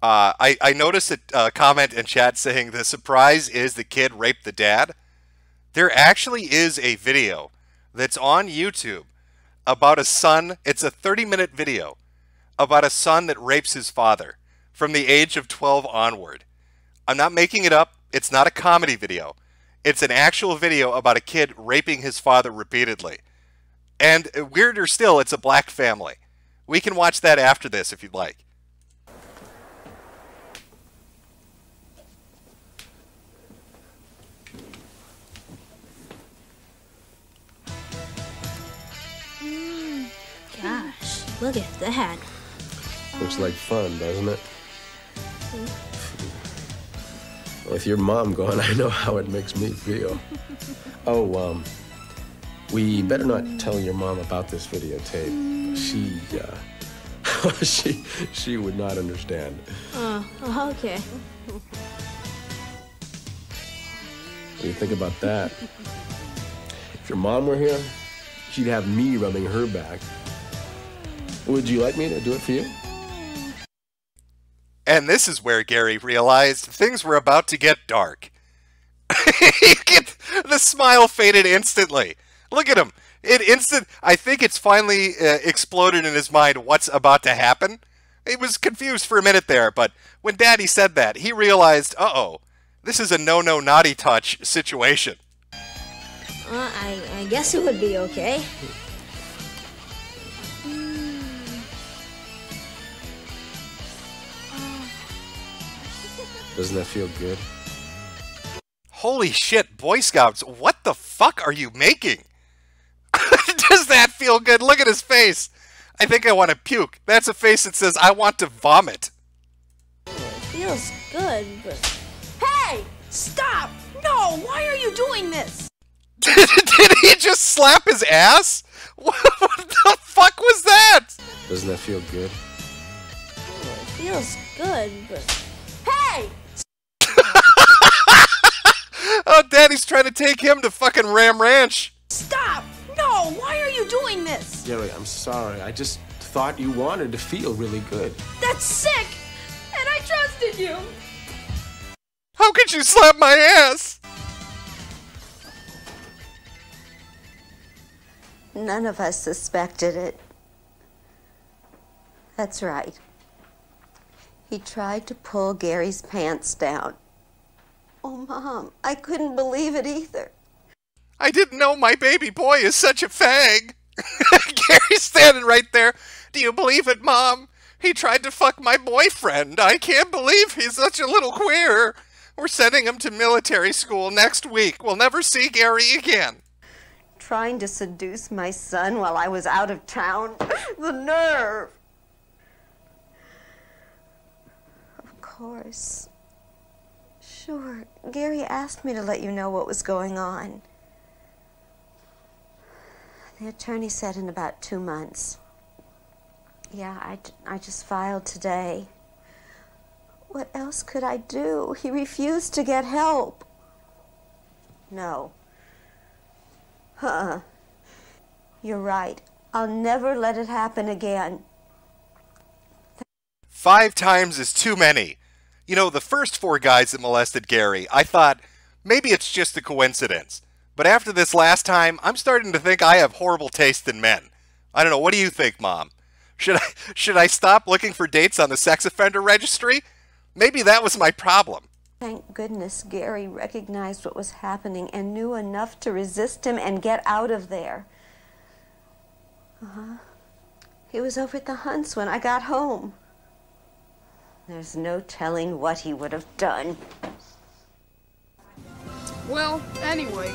I noticed a comment in chat saying the surprise is the kid raped the dad. There actually is a video that's on YouTube about a son. It's a 30-minute video about a son that rapes his father from the age of 12 onward. I'm not making it up. It's not a comedy video. It's an actual video about a kid raping his father repeatedly. And weirder still, it's a black family. We can watch that after this if you'd like.
Gosh, look at that.
Looks like fun, doesn't it? With your mom gone, I know how it makes me feel. Oh, we better not tell your mom about this videotape. She would not understand.
Oh, okay.
What do you think about that? If your mom were here, she'd have me rubbing her back. Would you like me to do it for you?
And this is where Gary realized things were about to get dark. The smile faded instantly. Look at him. I think it's finally exploded in his mind what's about to happen. He was confused for a minute there, but when Daddy said that, he realized, uh-oh, this is a no-no naughty touch situation.
I guess it would be okay.
Doesn't that feel good?
Holy shit, Boy Scouts, what the fuck are you making? Does that feel good? Look at his face. I think I want to puke. That's a face that says, I want to vomit.
It feels good, but...
Hey! Stop! No! Why are you doing this?
Did he just slap his ass? What the fuck was that?
Doesn't that feel good?
It feels good, but...
Hey!
Oh, Daddy's trying to take him to fucking Ram Ranch.
Stop! No! Why are you doing this?
Gary, I'm sorry. I just thought you wanted to feel really good.
That's sick! And I trusted you!
How could you slap my ass?
None of us suspected it. That's right. He tried to pull Gary's pants down. Oh, Mom, I couldn't believe it either.
I didn't know my baby boy is such a fag. Gary's standing right there. Do you believe it, Mom? He tried to fuck my boyfriend. I can't believe he's such a little queer. We're sending him to military school next week. We'll never see Gary again.
Trying to seduce my son while I was out of town. The nerve! Of course. Sure, Gary asked me to let you know what was going on. The attorney said in about 2 months. Yeah, I just filed today. What else could I do? He refused to get help. No. You're right. I'll never let it happen again.
5 times is too many. You know, the first 4 guys that molested Gary, I thought, maybe it's just a coincidence. But after this last time, I'm starting to think I have horrible taste in men. I don't know, what do you think, Mom? Should I stop looking for dates on the sex offender registry? Maybe that was my problem.
Thank goodness Gary recognized what was happening and knew enough to resist him and get out of there. He was over at the Hunts when I got home. There's no telling what he would have done.
Well, anyway,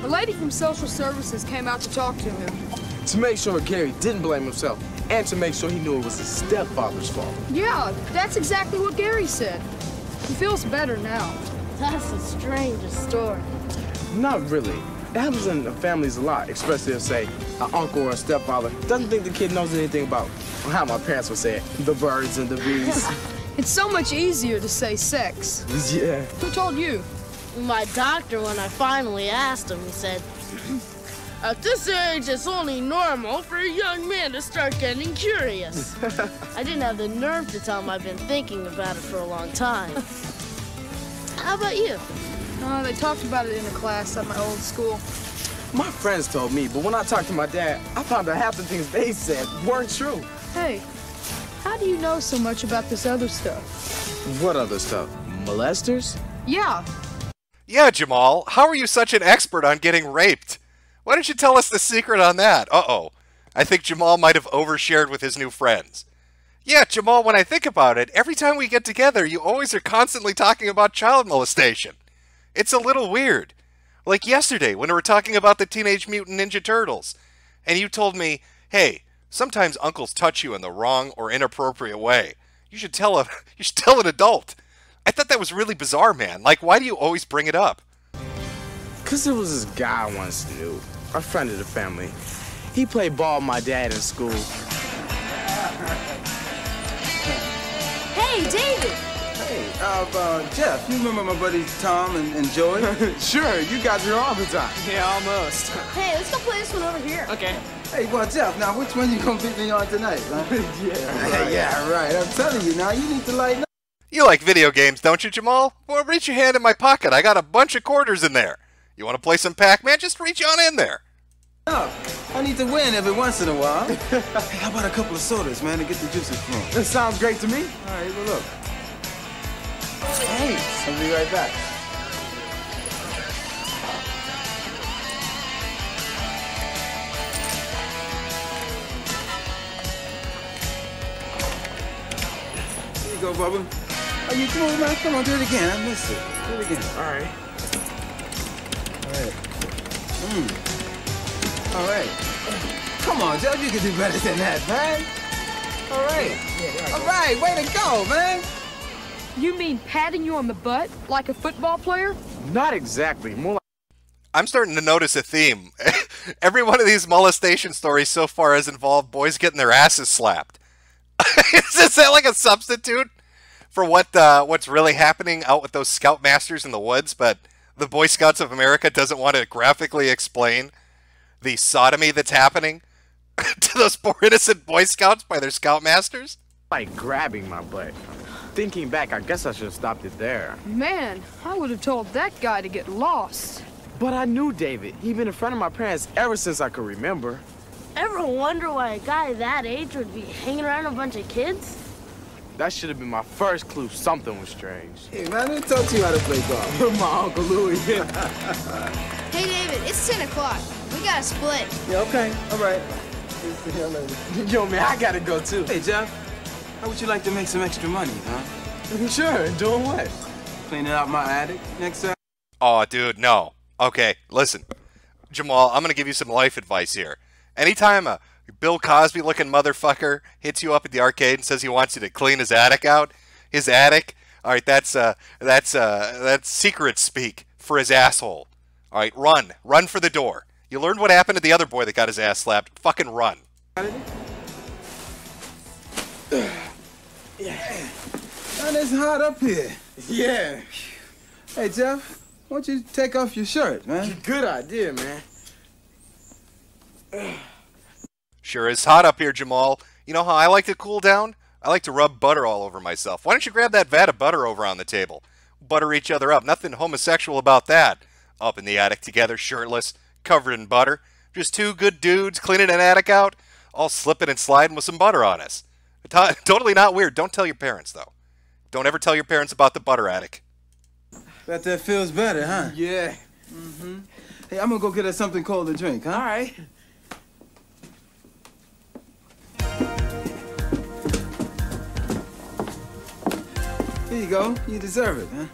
a lady from social services came out to talk to him.
To make sure Gary didn't blame himself, and to make sure he knew it was his stepfather's fault.
Yeah, that's exactly what Gary said. He feels better now.
That's the strangest story.
Not really. It happens in families a lot, especially if, say, an uncle or a stepfather doesn't think the kid knows anything about how my parents would say it, the birds and the bees.
It's so much easier to say sex.
Yeah.
Who told you?
My doctor, when I finally asked him, he said, at this age, it's only normal for a young man to start getting curious. I didn't have the nerve to tell him I've been thinking about it for a long time. How about you?
They talked about it in a class at my old school.
My friends told me, but when I talked to my dad, I found out half the things they said weren't true.
Hey, how do you know so much about this other stuff?
What other stuff? Molesters?
Yeah.
Yeah, Jamal, how are you such an expert on getting raped? Why don't you tell us the secret on that? Uh-oh. I think Jamal might have overshared with his new friends. Yeah, Jamal, when I think about it, every time we get together, you always are constantly talking about child molestation. It's a little weird. Like yesterday, when we were talking about the Teenage Mutant Ninja Turtles, and you told me, hey, sometimes uncles touch you in the wrong or inappropriate way. You should tell an adult. I thought that was really bizarre, man. Like, why do you always bring it up?
'Cause there was this guy I once knew, a friend of the family. He played ball with my dad in school.
Hey, David!
Hey, Jeff, you remember my buddies Tom and Joey?
Sure, you guys are all the time.
Yeah, almost.
Hey, let's go play this one over here.
Okay. Hey, well, Jeff, now which one you gonna beat me on tonight, huh? Yeah, right. I'm telling you now, you need to lighten up.
You like video games, don't you, Jamal? Well, reach your hand in my pocket. I got a bunch of quarters in there. You want to play some Pac-Man? Just reach on in there.
up. I need to win every once in a while. Hey, how about a couple of sodas, man, to get the juices flowing?
That sounds great to me.
All right, well, look. Thanks.
I'll be right back.
Here you go, Bubba. Oh, you smooth, man? Come on, do it again. I missed it. Do it again.
All right.
All right. Come on, Jeff, you can do better than that, man. All right. All right, way to go, man.
You mean patting you on the butt like a football player?
Not exactly. More like...
I'm starting to notice a theme. Every one of these molestation stories so far has involved boys getting their asses slapped. Is that like a substitute for what's really happening out with those scoutmasters in the woods? But the Boy Scouts of America doesn't want to graphically explain the sodomy that's happening to those poor innocent Boy Scouts by their scoutmasters?
Like grabbing my butt. Thinking back, I guess I should have stopped it there.
Man, I would have told that guy to get lost.
But I knew David. He'd been in front of my parents ever since I could remember.
Ever wonder why a guy that age would be hanging around a bunch of kids?
That should have been my first clue something was strange.
Hey, man, who taught you how to play golf?
My Uncle Louie.
Hey, David, it's 10 o'clock. We gotta split.
Yeah, okay. All right.
Yo, man, I gotta go, too.
Hey, Jeff, how would you like to make some extra money, huh?
Sure. Doing what?
Cleaning out my attic next time?
Oh, dude, no. Okay, listen. Jamal, I'm going to give you some life advice here. Anytime a Bill Cosby-looking motherfucker hits you up at the arcade and says he wants you to clean his attic out, all right, that's secret speak for his asshole. All right, run. Run for the door. You learned what happened to the other boy that got his ass slapped. Fucking run.
Yeah. Man, it's hot up here.
Yeah.
Hey, Jeff, why don't you take off your shirt, man?
Good idea, man.
Sure is hot up here, Jamal. You know how I like to cool down? I like to rub butter all over myself. Why don't you grab that vat of butter over on the table? Butter each other up. Nothing homosexual about that. Up in the attic together, shirtless, covered in butter. Just two good dudes cleaning an attic out, all slipping and sliding with some butter on us. Totally not weird. Don't tell your parents, though. Don't ever tell your parents about the butter attic.
Bet that feels better, huh?
Yeah.
Mm-hmm. Hey, I'm gonna go get us something cold to drink, huh?
All right.
Here you go. You deserve it, huh?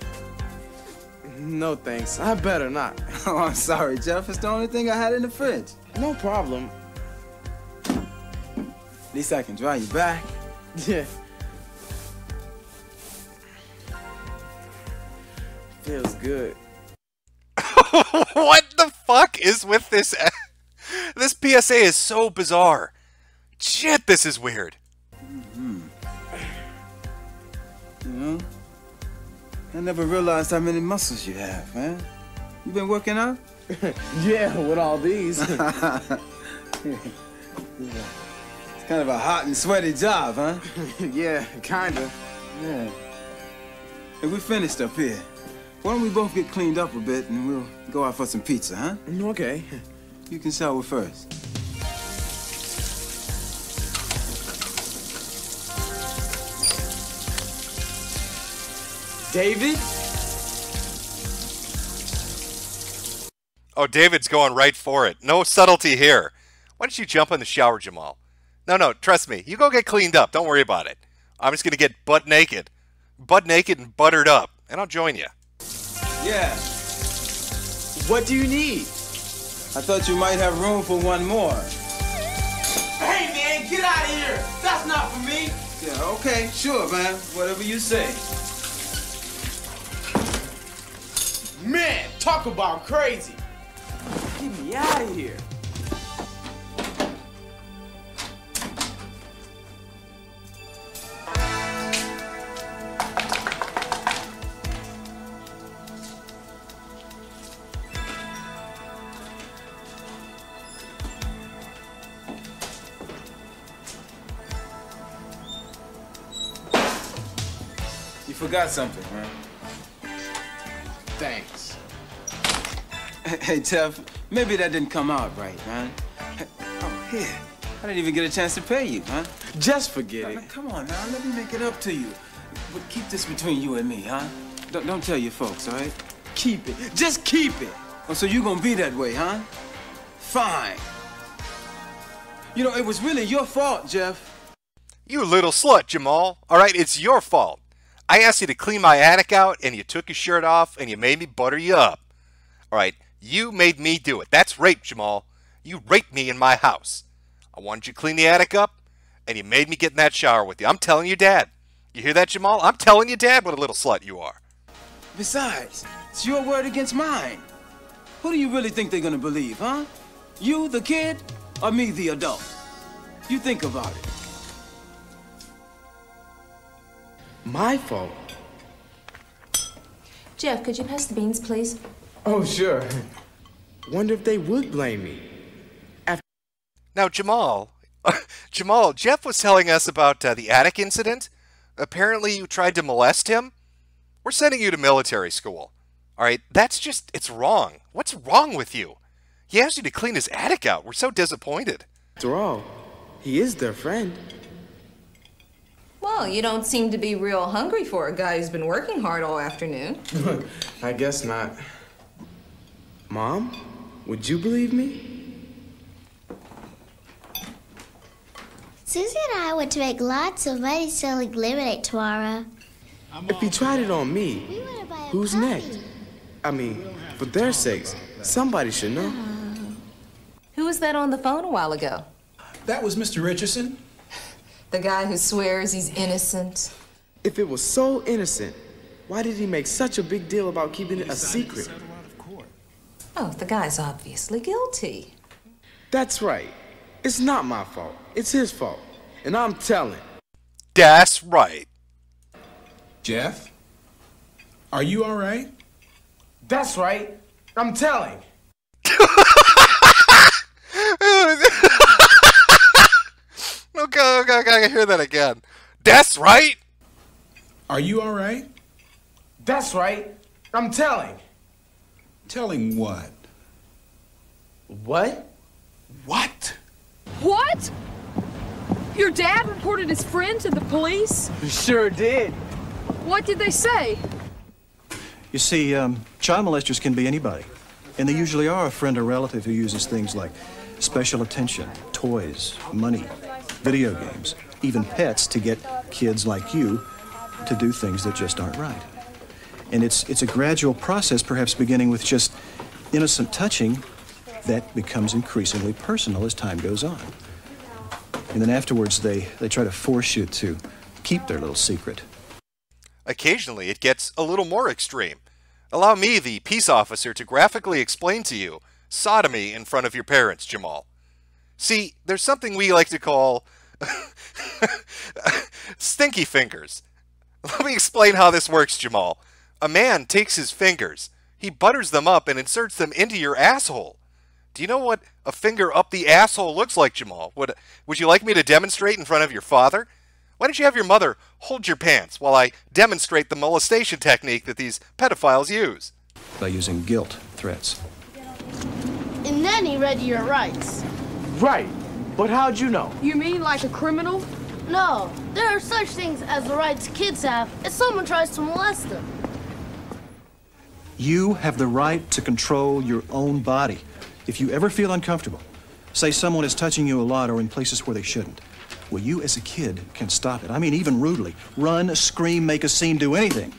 No, thanks. I better not.
Oh, I'm sorry, Jeff. It's the only thing I had in the fridge.
No problem.
At least I can dry you back.
Yeah. Feels good.
What the fuck is with this? This PSA is so bizarre. Shit, this is weird.
Mm-hmm. You know, I never realized how many muscles you have, man. You been working out?
Yeah, with all these.
It's kind of a hot and sweaty job, huh?
Yeah, kinda.
Yeah. Hey, we finished up here. Why don't we both get cleaned up a bit and we'll go out for some pizza, huh?
Okay.
You can shower first.
David?
Oh, David's going right for it. No subtlety here. Why don't you jump in the shower, Jamal? No, trust me. You go get cleaned up. Don't worry about it. I'm just going to get butt naked and buttered up, and I'll join you.
Yeah.
What do you need?
I thought you might have room for one more.
Hey, man, get out of here. That's not for me.
Yeah, okay, sure, man. Whatever you say.
Man, talk about crazy. Get me out of here.
You forgot something, man.
Thanks.
Hey, Tev, maybe that didn't come out right, man. Here, I didn't even get a chance to pay you, huh?
Just forget it.
Now, come on now, let me make it up to you. But keep this between you and me, huh? Don't tell your folks, all right? Keep it. Just keep it. Oh, so you gonna be that way, huh? Fine. You know, it was really your fault, Jeff.
You little slut, Jamal. All right, it's your fault. I asked you to clean my attic out, and you took your shirt off, and you made me butter you up. All right, you made me do it. That's rape, Jamal. You raped me in my house. I wanted you to clean the attic up, and you made me get in that shower with you. I'm telling you, Dad. You hear that, Jamal? I'm telling you, Dad, what a little slut you are.
Besides, it's your word against mine. Who do you really think they're gonna believe, huh? You, the kid, or me, the adult? You think about it.
My fault.
Jeff, could you pass the beans, please?
Oh, sure. Wonder if they would blame me.
Now, Jamal, Jeff was telling us about the attic incident. Apparently, you tried to molest him. We're sending you to military school. All right, it's wrong. What's wrong with you? He asked you to clean his attic out. We're so disappointed.
After all, he is their friend.
Well, you don't seem to be real hungry for a guy who's been working hard all afternoon.
I guess not. Mom, would you believe me?
Susie and I want to make lots of money selling lemonade tomorrow.
If he tried it on me, who's next? I mean, for their sakes, somebody should know.
Who was that on the phone a while ago?
That was Mr. Richardson.
The guy who swears he's innocent.
If it was so innocent, why did he make such a big deal about keeping it a secret?
Oh, the guy's obviously guilty.
That's right. It's not my fault. It's his fault. And I'm telling.
That's right.
Jeff, are you all right?
That's right. I'm telling.
Okay, I gotta hear that again. That's right.
Are you all right?
That's right. I'm telling.
Telling what?
What?
What?
What? Your dad reported his friend to the police?
He sure did.
What did they say?
You see, child molesters can be anybody. And they usually are a friend or relative who uses things like special attention, toys, money, video games, even pets to get kids like you to do things that just aren't right. And it's a gradual process, perhaps beginning with just innocent touching that becomes increasingly personal as time goes on. And then afterwards, they try to force you to keep their little secret.
Occasionally, it gets a little more extreme. Allow me, the peace officer, to graphically explain to you sodomy in front of your parents, Jamal. See, there's something we like to call stinky fingers. Let me explain how this works, Jamal. A man takes his fingers, he butters them up and inserts them into your asshole. Do you know what a finger up the asshole looks like, Jamal? Would you like me to demonstrate in front of your father? Why don't you have your mother hold your pants while I demonstrate the molestation technique that these pedophiles use?
By using guilt threats.
And then he read your rights.
Right. But how'd you know?
You mean like a criminal?
No, there are such things as the rights kids have if someone tries to molest them.
You have the right to control your own body. If you ever feel uncomfortable, say someone is touching you a lot or in places where they shouldn't, well, you as a kid can stop it. I mean, even rudely. Run, scream, make a scene, do anything.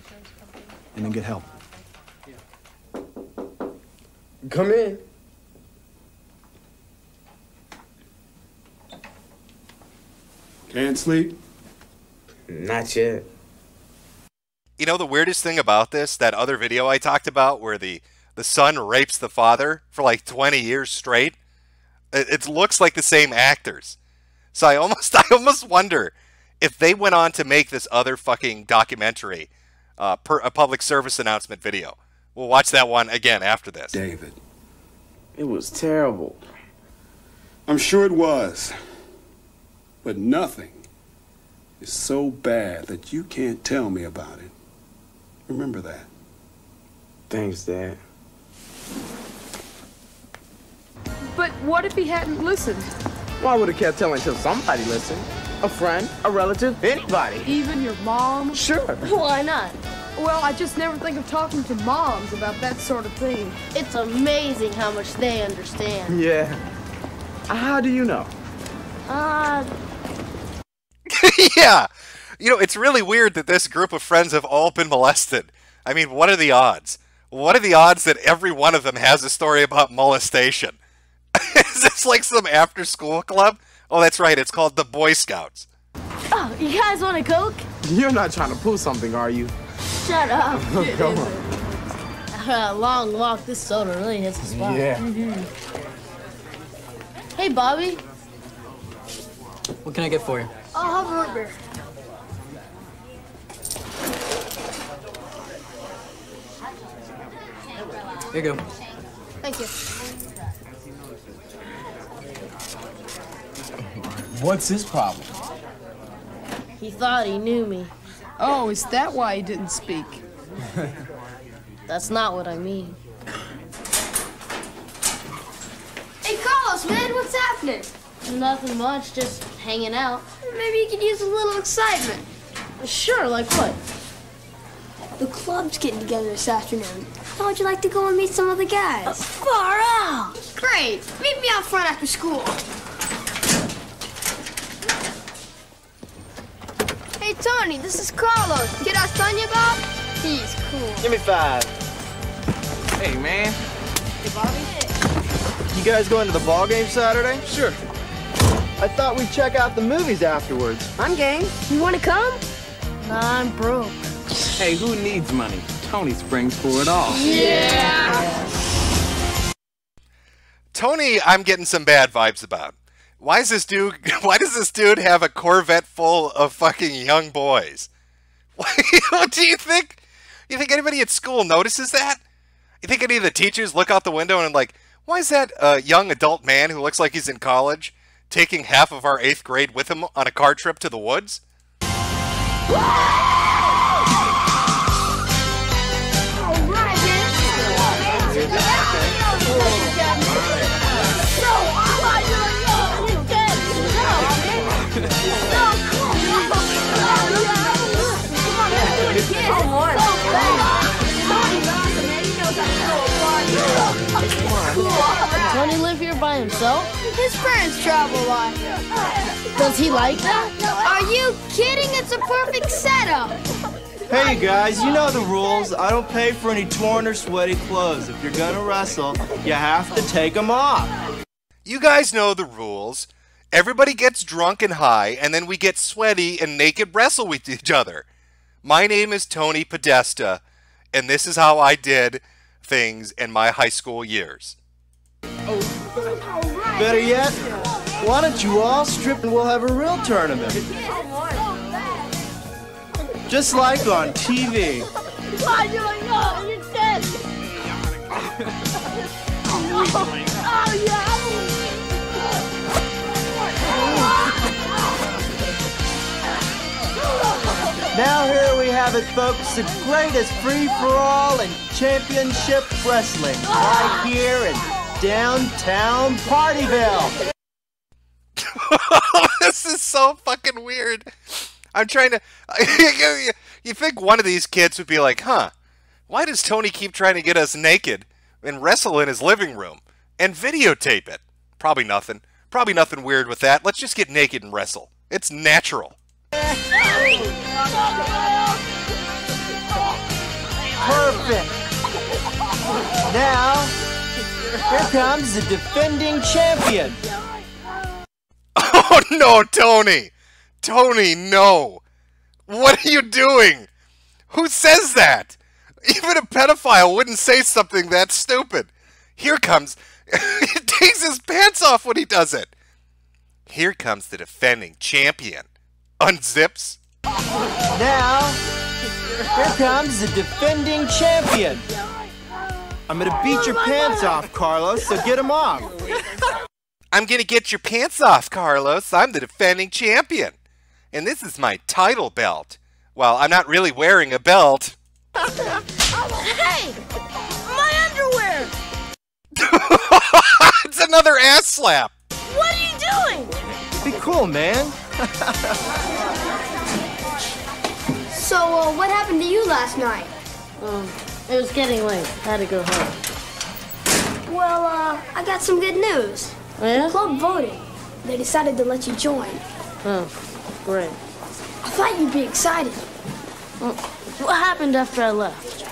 And then get help.
Come in.
Can't sleep?
Not yet.
You know the weirdest thing about this, that other video I talked about where the son rapes the father for like 20 years straight? It looks like the same actors. So I almost wonder if they went on to make this other fucking documentary, a public service announcement video. We'll watch that one again after this.
David.
It was terrible.
I'm sure it was. But nothing is so bad that you can't tell me about it. Remember that.
Thanks, Dad.
But what if he hadn't listened?
Why would a cat tell until somebody listened? A friend, a relative, anybody.
Even your mom?
Sure.
Why not?
Well, I just never think of talking to moms about that sort of thing.
It's amazing how much they understand.
Yeah. How do you know?
Yeah. You know, it's really weird that this group of friends have all been molested. I mean, what are the odds? What are the odds that every one of them has a story about molestation? Is this like some after-school club? Oh, that's right. It's called the Boy Scouts.
Oh, you guys want a Coke?
You're not trying to pull something, are you?
Shut up.
Come on.
A long walk, this soda really hits the spot.
Yeah.
Hey, Bobby.
What can I get for you?
I'll have a root beer.
Here you go.
Thank you.
What's his problem?
He thought he knew me.
Oh, is that why he didn't speak?
That's not what I mean.
Hey, Carlos, man, what's happening?
Nothing much, just hanging out.
Maybe you could use a little excitement.
Sure, like what?
The club's getting together this afternoon. How would you like to go and meet some of the guys? Far out! Great! Meet me out front after school. Hey, Tony, this is Carlos. Kid I was telling you about? He's cool.
Give me 5.
Hey, man.
Hey, Bobby.
You guys going to the ball game Saturday?
Sure.
I thought we'd check out the movies afterwards.
I'm game. You want to come?
Nah, I'm broke.
Hey, who needs money? Tony springs for it all.
Yeah!
Tony, I'm getting some bad vibes about. Why does this dude have a Corvette full of fucking young boys? What do you think? You think anybody at school notices that? You think any of the teachers look out the window and like, why is that young adult man who looks like he's in college taking half of our 8th grade with him on a car trip to the woods?
Tony live here by himself?
His parents travel a lot.
Does he like that?
Are you kidding? It's a perfect setup.
Hey, you guys, you know the rules. I don't pay for any torn or sweaty clothes. If you're gonna wrestle, you have to take them off.
You guys know the rules. Everybody gets drunk and high, and then we get sweaty and naked wrestle with each other. My name is Tony Podesta, and this is how I did things in my high school years.
Better yet, why don't you all strip and we'll have a real tournament? Just like on TV.
Why do I know? You're dead. Oh, yeah.
Now here we have it, folks, the greatest free-for-all in championship wrestling, right here in downtown Partyville.
This is so fucking weird. I'm trying to... You think one of these kids would be like, huh, why does Tony keep trying to get us naked and wrestle in his living room and videotape it? Probably nothing. Probably nothing weird with that. Let's just get naked and wrestle. It's natural.
Perfect. Now, here comes the defending champion.
Oh no, Tony! Tony, no! What are you doing? Who says that? Even a pedophile wouldn't say something that stupid. Here comes... He takes his pants off when he does it. Here comes the defending champion. Unzips.
Now, here comes the defending champion. I'm gonna beat your pants off, Carlos, so get them off.
I'm gonna get your pants off, Carlos. I'm the defending champion. And this is my title belt. Well, I'm not really wearing a belt.
Hey! My underwear!
It's another ass slap.
What are you doing?
cool, man.
So, what happened to you last night?
It was getting late. I had to go home.
Well, I got some good news.
Oh, yeah?
The club voted. They decided to let you join.
Oh, great.
I thought you'd be excited.
What happened after I left?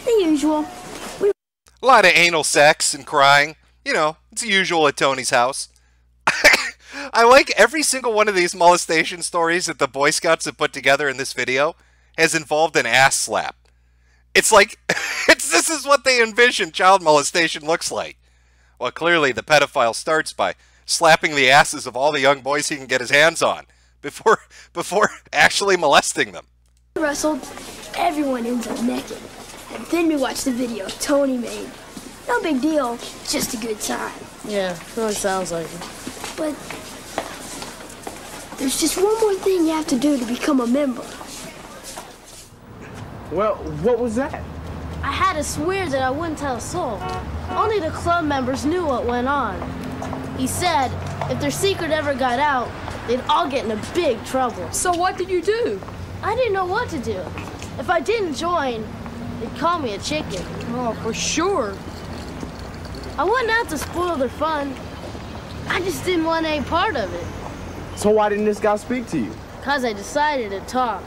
The usual.
A lot of anal sex and crying. You know, it's usual at Tony's house. I like every single one of these molestation stories that the Boy Scouts have put together in this video has involved an ass slap. It's like, this is what they envision child molestation looks like. Well, clearly the pedophile starts by slapping the asses of all the young boys he can get his hands on before actually molesting them.
We wrestled, everyone ends up naked. And then we watched the video Tony made. No big deal, just a good time.
Yeah, really sounds like it.
But there's just one more thing you have to do to become a member.
Well, what was that?
I had to swear that I wouldn't tell a soul. Only the club members knew what went on. He said if their secret ever got out, they'd all get in a big trouble.
So what did you do?
I didn't know what to do. If I didn't join, they'd call me a chicken.
Oh, for sure.
I wasn't out to spoil their fun. I just didn't want any part of it.
So why didn't this guy speak to you?
'Cause I decided to talk.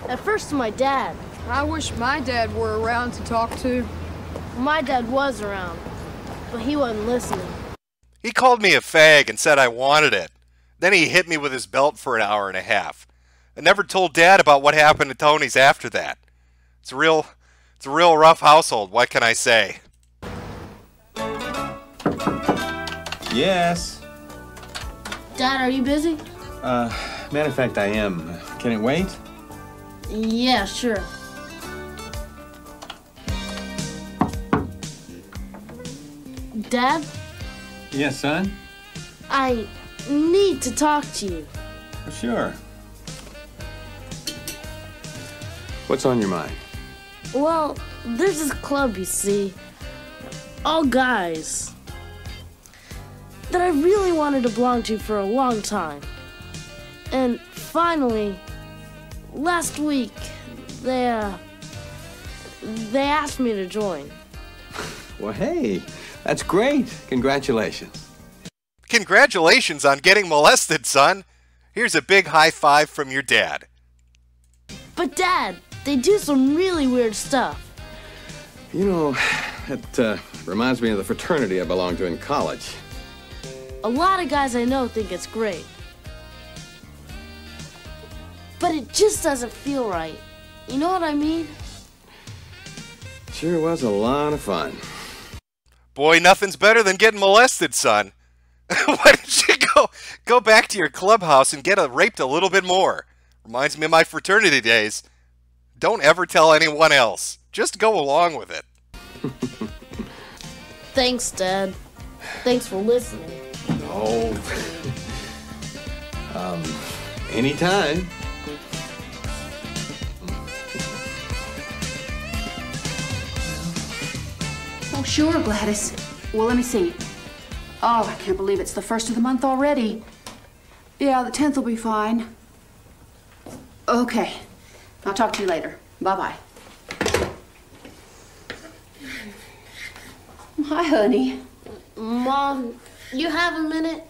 At first to my dad.
I wish my dad were around to talk to.
My dad was around, but he wasn't listening.
He called me a fag and said I wanted it. Then he hit me with his belt for an hour and a half. I never told Dad about what happened to Tony's after that. It's a real rough household, what can I say?
Yes.
Dad, are you busy?
Matter of fact, I am. Can it wait?
Yeah, sure. Dad?
Yes, son?
I need to talk to you.
Sure. What's on your mind?
Well, there's this club, you see. All guys. That I really wanted to belong to for a long time. And finally, last week, they asked me to join.
Well, hey, that's great. Congratulations.
Congratulations on getting molested, son. Here's a big high five from your dad.
But Dad, they do some really weird stuff.
You know, that reminds me of the fraternity I belonged to in college.
A lot of guys I know think it's great. But it just doesn't feel right. You know what I mean?
Sure was a lot of fun.
Boy, nothing's better than getting molested, son. Why don't you go back to your clubhouse and get raped a little bit more? Reminds me of my fraternity days. Don't ever tell anyone else. Just go along with it.
Thanks, Dad. Thanks for listening.
Oh. Anytime.
Oh, sure, Gladys. Well, let me see. Oh, I can't believe it's the 1st of the month already. Yeah, the 10th will be fine. Okay. I'll talk to you later. Bye-bye. Hi, honey.
Mom, you have a minute?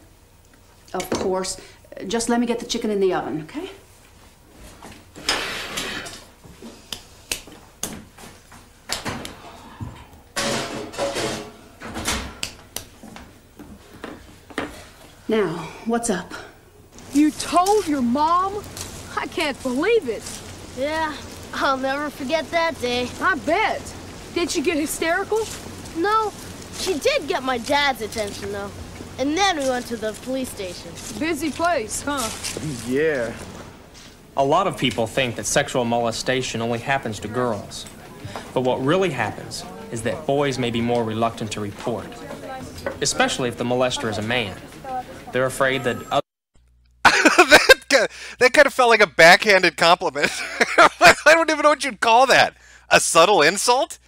Of course. Just let me get the chicken in the oven, okay? Now, what's up?
You told your mom? I can't believe it.
Yeah, I'll never forget that day.
I bet. Did she get hysterical?
No, she did get my dad's attention, though. And then we went to the police station.
Busy place, huh?
Yeah.
A lot of people think that sexual molestation only happens to girls. But what really happens is that boys may be more reluctant to report, especially if the molester is a man. They're afraid that
that kind of felt like a backhanded compliment. I don't even know what you'd call that. A subtle insult?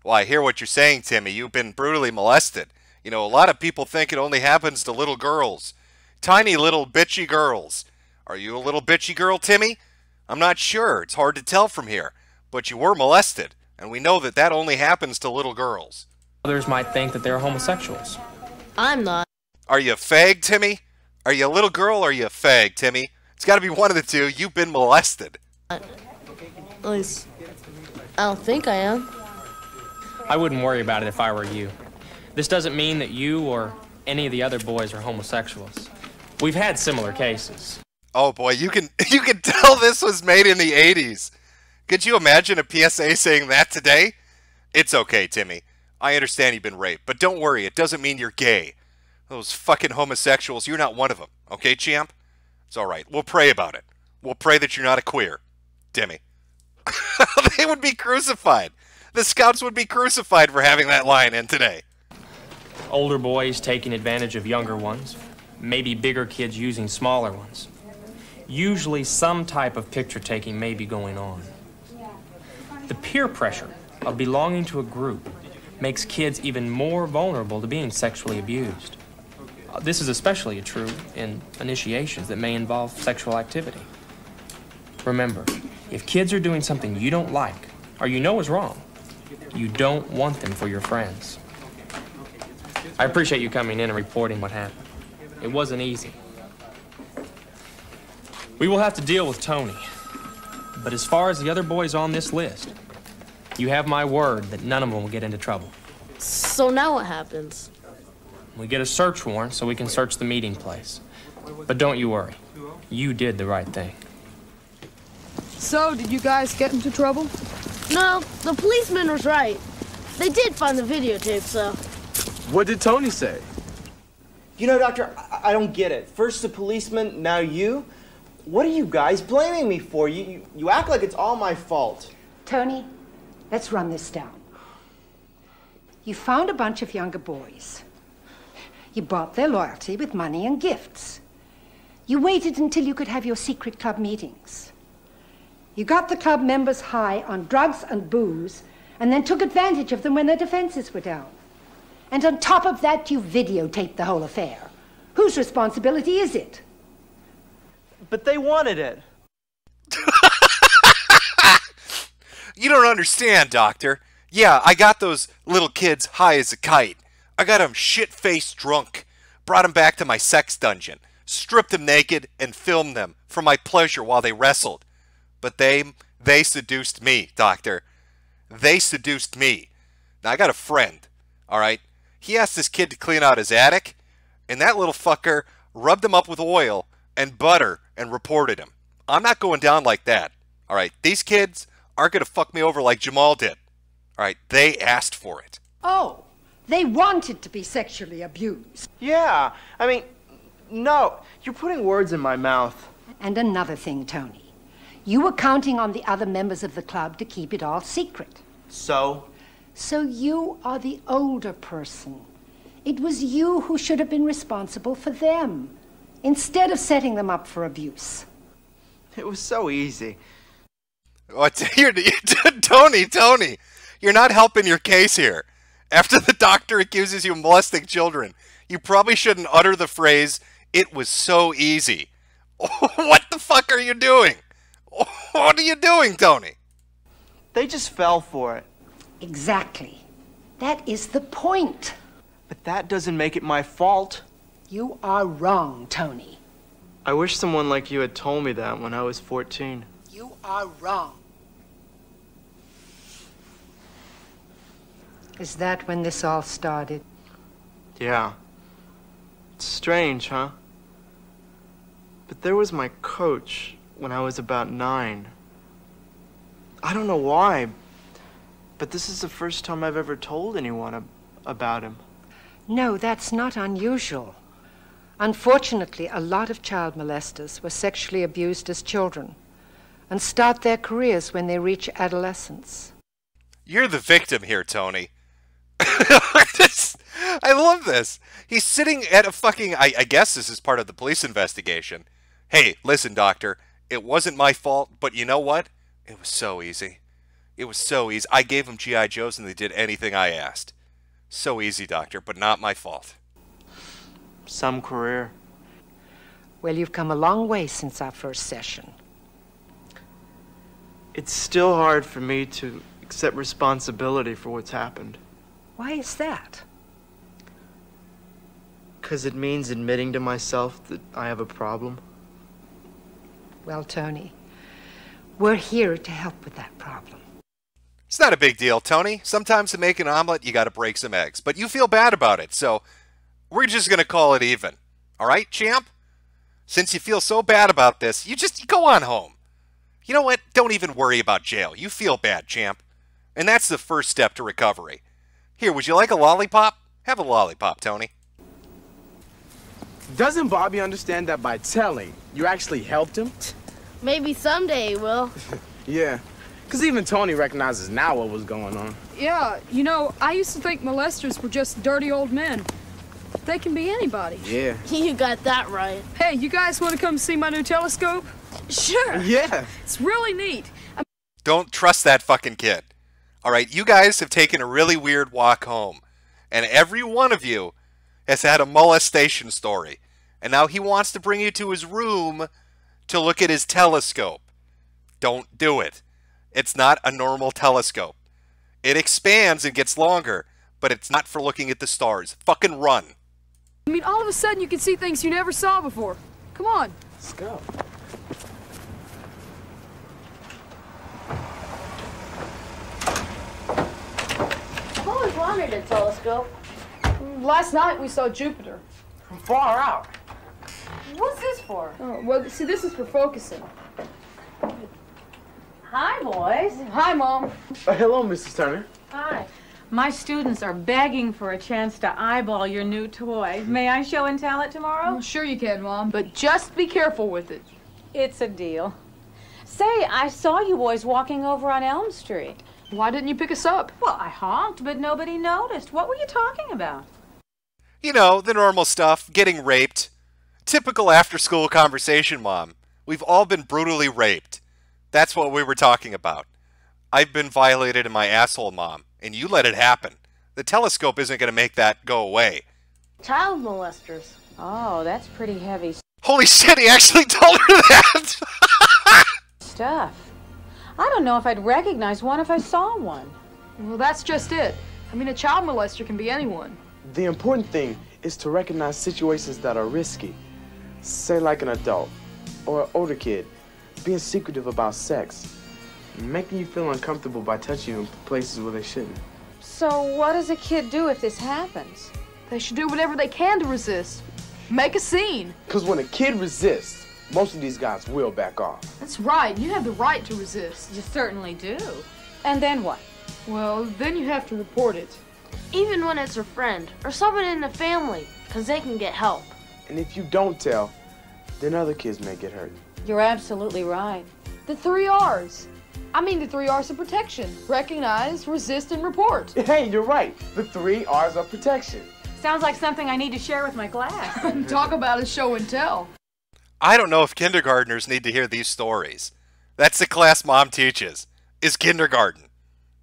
Well, I hear what you're saying, Timmy. You've been brutally molested. You know, a lot of people think it only happens to little girls. Tiny little bitchy girls. Are you a little bitchy girl, Timmy? I'm not sure. It's hard to tell from here. But you were molested, and we know that that only happens to little girls.
Others might think that they're homosexuals.
I'm not.
Are you a fag, Timmy? Are you a little girl or are you a fag, Timmy? It's got to be one of the two. You've been molested.
At least, I don't think I am.
I wouldn't worry about it if I were you. This doesn't mean that you or any of the other boys are homosexuals. We've had similar cases.
Oh boy, you can tell this was made in the 80s. Could you imagine a PSA saying that today? It's okay, Timmy. I understand you've been raped, but don't worry, it doesn't mean you're gay. Those fucking homosexuals, you're not one of them. Okay, champ? It's all right. We'll pray about it. We'll pray that you're not a queer. Timmy. They would be crucified. The scouts would be crucified for having that line in today.
Older boys taking advantage of younger ones. Maybe bigger kids using smaller ones. Usually some type of picture taking may be going on. The peer pressure of belonging to a group makes kids even more vulnerable to being sexually abused. This is especially true in initiations that may involve sexual activity. Remember, if kids are doing something you don't like, or you know is wrong, you don't want them for your friends. I appreciate you coming in and reporting what happened. It wasn't easy. We will have to deal with Tony. But as far as the other boys on this list, you have my word that none of them will get into trouble.
So now what happens?
We get a search warrant so we can search the meeting place. But don't you worry. You did the right thing.
So, did you guys get into trouble?
No, the policeman was right. They did find the videotape, so...
What did Tony say?
You know, Doctor, I don't get it. First the policeman, now you? What are you guys blaming me for? You act like it's all my fault.
Tony, let's run this down. You found a bunch of younger boys. You bought their loyalty with money and gifts. You waited until you could have your secret club meetings. You got the club members high on drugs and booze, and then took advantage of them when their defenses were down. And on top of that, you videotaped the whole affair. Whose responsibility is it?
But they wanted it.
You don't understand, Doctor. Yeah, I got those little kids high as a kite. I got them shit-faced drunk. Brought them back to my sex dungeon. Stripped them naked and filmed them for my pleasure while they wrestled. But they seduced me, Doctor. They seduced me. Now, I got a friend, all right? He asked this kid to clean out his attic, and that little fucker rubbed him up with oil and butter and reported him. I'm not going down like that, all right? These kids aren't going to fuck me over like Jamal did, all right? They asked for it.
Oh, they wanted to be sexually abused.
Yeah, I mean, no, you're putting words in my mouth.
And another thing, Tony. You were counting on the other members of the club to keep it all secret.
So?
So you are the older person. It was you who should have been responsible for them, instead of setting them up for abuse.
It was so easy.
Tony, you're not helping your case here. After the doctor accuses you of molesting children, you probably shouldn't utter the phrase, "It was so easy." What the fuck are you doing? What are you doing, Tony?
They just fell for it.
Exactly. That is the point.
But that doesn't make it my fault.
You are wrong, Tony.
I wish someone like you had told me that when I was 14.
You are wrong. Is that when this all started?
Yeah. It's strange, huh? But there was my coach when I was about 9. I don't know why, but this is the first time I've ever told anyone about him.
No, that's not unusual. Unfortunately, a lot of child molesters were sexually abused as children and start their careers when they reach adolescence.
You're the victim here, Tony. I love this. He's sitting at a fucking... I guess this is part of the police investigation. Hey, listen, doctor. It wasn't my fault, but you know what? It was so easy. It was so easy. I gave them G.I. Joes and they did anything I asked. So easy, doctor, but not my fault.
Some career.
Well, you've come a long way since our first session.
It's still hard for me to accept responsibility for what's happened.
Why is that?
Because it means admitting to myself that I have a problem.
Well, Tony, we're here to help with that problem.
It's not a big deal, Tony. Sometimes to make an omelet, you gotta break some eggs. But you feel bad about it, so we're just gonna call it even. All right, champ? Since you feel so bad about this, you go on home. You know what? Don't even worry about jail. You feel bad, champ. And that's the first step to recovery. Here, would you like a lollipop? Have a lollipop, Tony.
Doesn't Bobby understand that by telling, you actually helped him?
Maybe someday he will.
Yeah, because even Tony recognizes now what was going on.
Yeah, you know, I used to think molesters were just dirty old men. They can be anybody.
Yeah.
You got that right.
Hey, you guys want to come see my new telescope?
Sure.
Yeah.
It's really neat.
Don't trust that fucking kid. All right, you guys have taken a really weird walk home. And every one of you has had a molestation story. And now he wants to bring you to his room to look at his telescope. Don't do it. It's not a normal telescope. It expands and gets longer, but it's not for looking at the stars. Fucking run.
I mean, all of a sudden you can see things you never saw before. Come on.
Let's go.
I've always wanted a telescope.
Last night we saw Jupiter.
From far out.
What's this for?
Oh, well, see, this is for focusing.
Hi, boys.
Hi, Mom.
Hello, Mrs. Turner.
Hi. My students are begging for a chance to eyeball your new toy. May I show and tell it tomorrow?
Oh, sure you can, Mom, but just be careful with it.
It's a deal. Say, I saw you boys walking over on Elm Street.
Why didn't you pick us up?
Well, I honked, but nobody noticed. What were you talking about?
You know, the normal stuff. Getting raped. Typical after-school conversation, Mom. We've all been brutally raped. That's what we were talking about. I've been violated in my asshole, Mom, and you let it happen. The telescope isn't going to make that go away.
Child molesters.
Oh, that's pretty heavy
Holy shit, he actually told her that!
stuff. I don't know if I'd recognize one if I saw one.
Well, that's just it. I mean, a child molester can be anyone.
The important thing is to recognize situations that are risky. Say like an adult or an older kid being secretive about sex, making you feel uncomfortable by touching you in places where they shouldn't.
So what does a kid do if this happens?
They should do whatever they can to resist. Make a scene.
Because when a kid resists, most of these guys will back off.
That's right. You have the right to resist.
You certainly do. And then what?
Well, then you have to report it.
Even when it's a friend or someone in the family, because they can get help.
And if you don't tell, then other kids may get hurt.
You're absolutely right.
The 3 R's. I mean the 3 R's of protection. Recognize, resist, and report.
Hey, you're right. The 3 R's of protection.
Sounds like something I need to share with my class.
Talk about a show and tell.
I don't know if kindergartners need to hear these stories. That's the class Mom teaches, is kindergarten.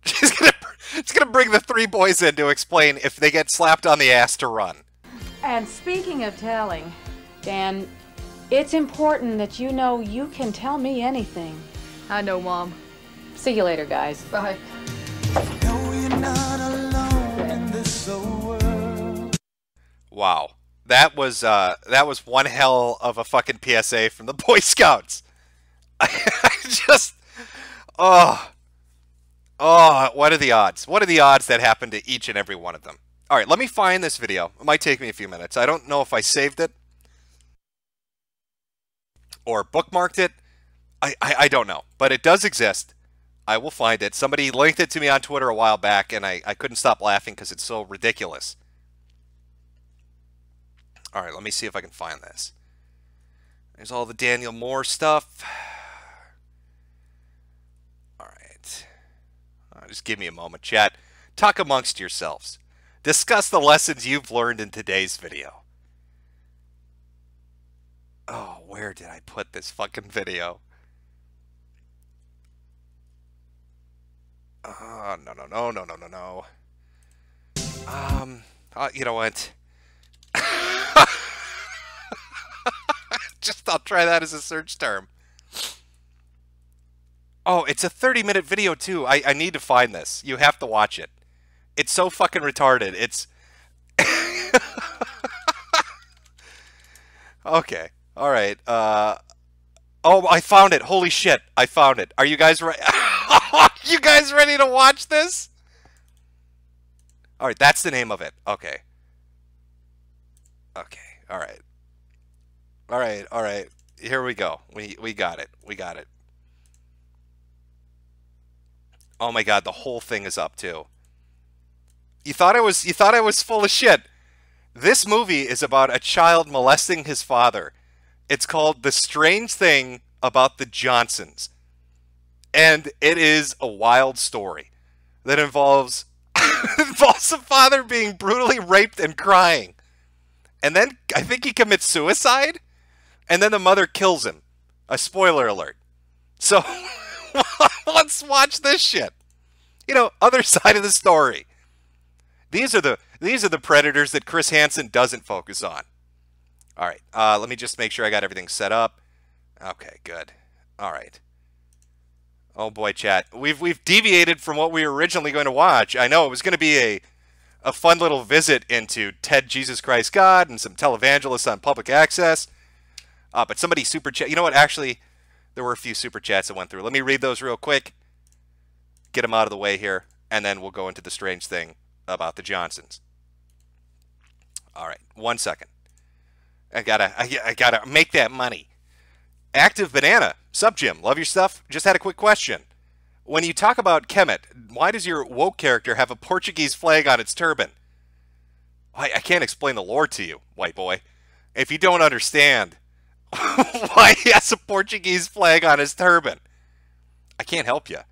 She's gonna bring the 3 boys in to explain if they get slapped on the ass to run.
And speaking of telling, Dan, it's important that you know you can tell me anything.
I know, Mom.
See you later, guys.
Bye.
Wow. That was one hell of a fucking PSA from the Boy Scouts. I just what are the odds? What are the odds that happened to each and every one of them? All right, let me find this video. It might take me a few minutes. I don't know if I saved it or bookmarked it. I don't know, but it does exist. I will find it. Somebody linked it to me on Twitter a while back, and I couldn't stop laughing because it's so ridiculous. All right, let me see if I can find this. There's all the Daniel Moore stuff. All right. Just give me a moment, chat. Talk amongst yourselves. Discuss the lessons you've learned in today's video. Oh, where did I put this fucking video? No. You know what? Just I'll try that as a search term. Oh, it's a 30-minute video, too. I need to find this. You have to watch it. It's so fucking retarded. It's... Okay. All right. Oh, I found it. Holy shit. I found it. Are you guys ready? You guys ready to watch this? All right. That's the name of it. Okay. Okay. All right. All right. All right. Here we go. We got it. We got it. Oh my God. The whole thing is up too. You thought I was full of shit. This movie is about a child molesting his father. It's called The Strange Thing About the Johnsons. And it is a wild story that involves a father being brutally raped and crying. And then I think he commits suicide. And then the mother kills him. A spoiler alert. So let's watch this shit. You know, other side of the story. These are the predators that Chris Hansen doesn't focus on. All right, let me just make sure I got everything set up. Okay, good. All right. Oh boy, chat. We've deviated from what we were originally going to watch. I know it was going to be a fun little visit into Ted Jesus Christ God and some televangelists on public access. But somebody super chat. You know what? Actually, there were a few super chats that went through. Let me read those real quick. Get them out of the way here, and then we'll go into the strange thing about the Johnsons. All right, 1 second. I gotta make that money. Active Banana, Sup Jim, love your stuff. Just had a quick question. When you talk about Kemet, why does your woke character have a Portuguese flag on its turban? I can't explain the lore to you, white boy. If you don't understand why he has a Portuguese flag on his turban, I can't help you. All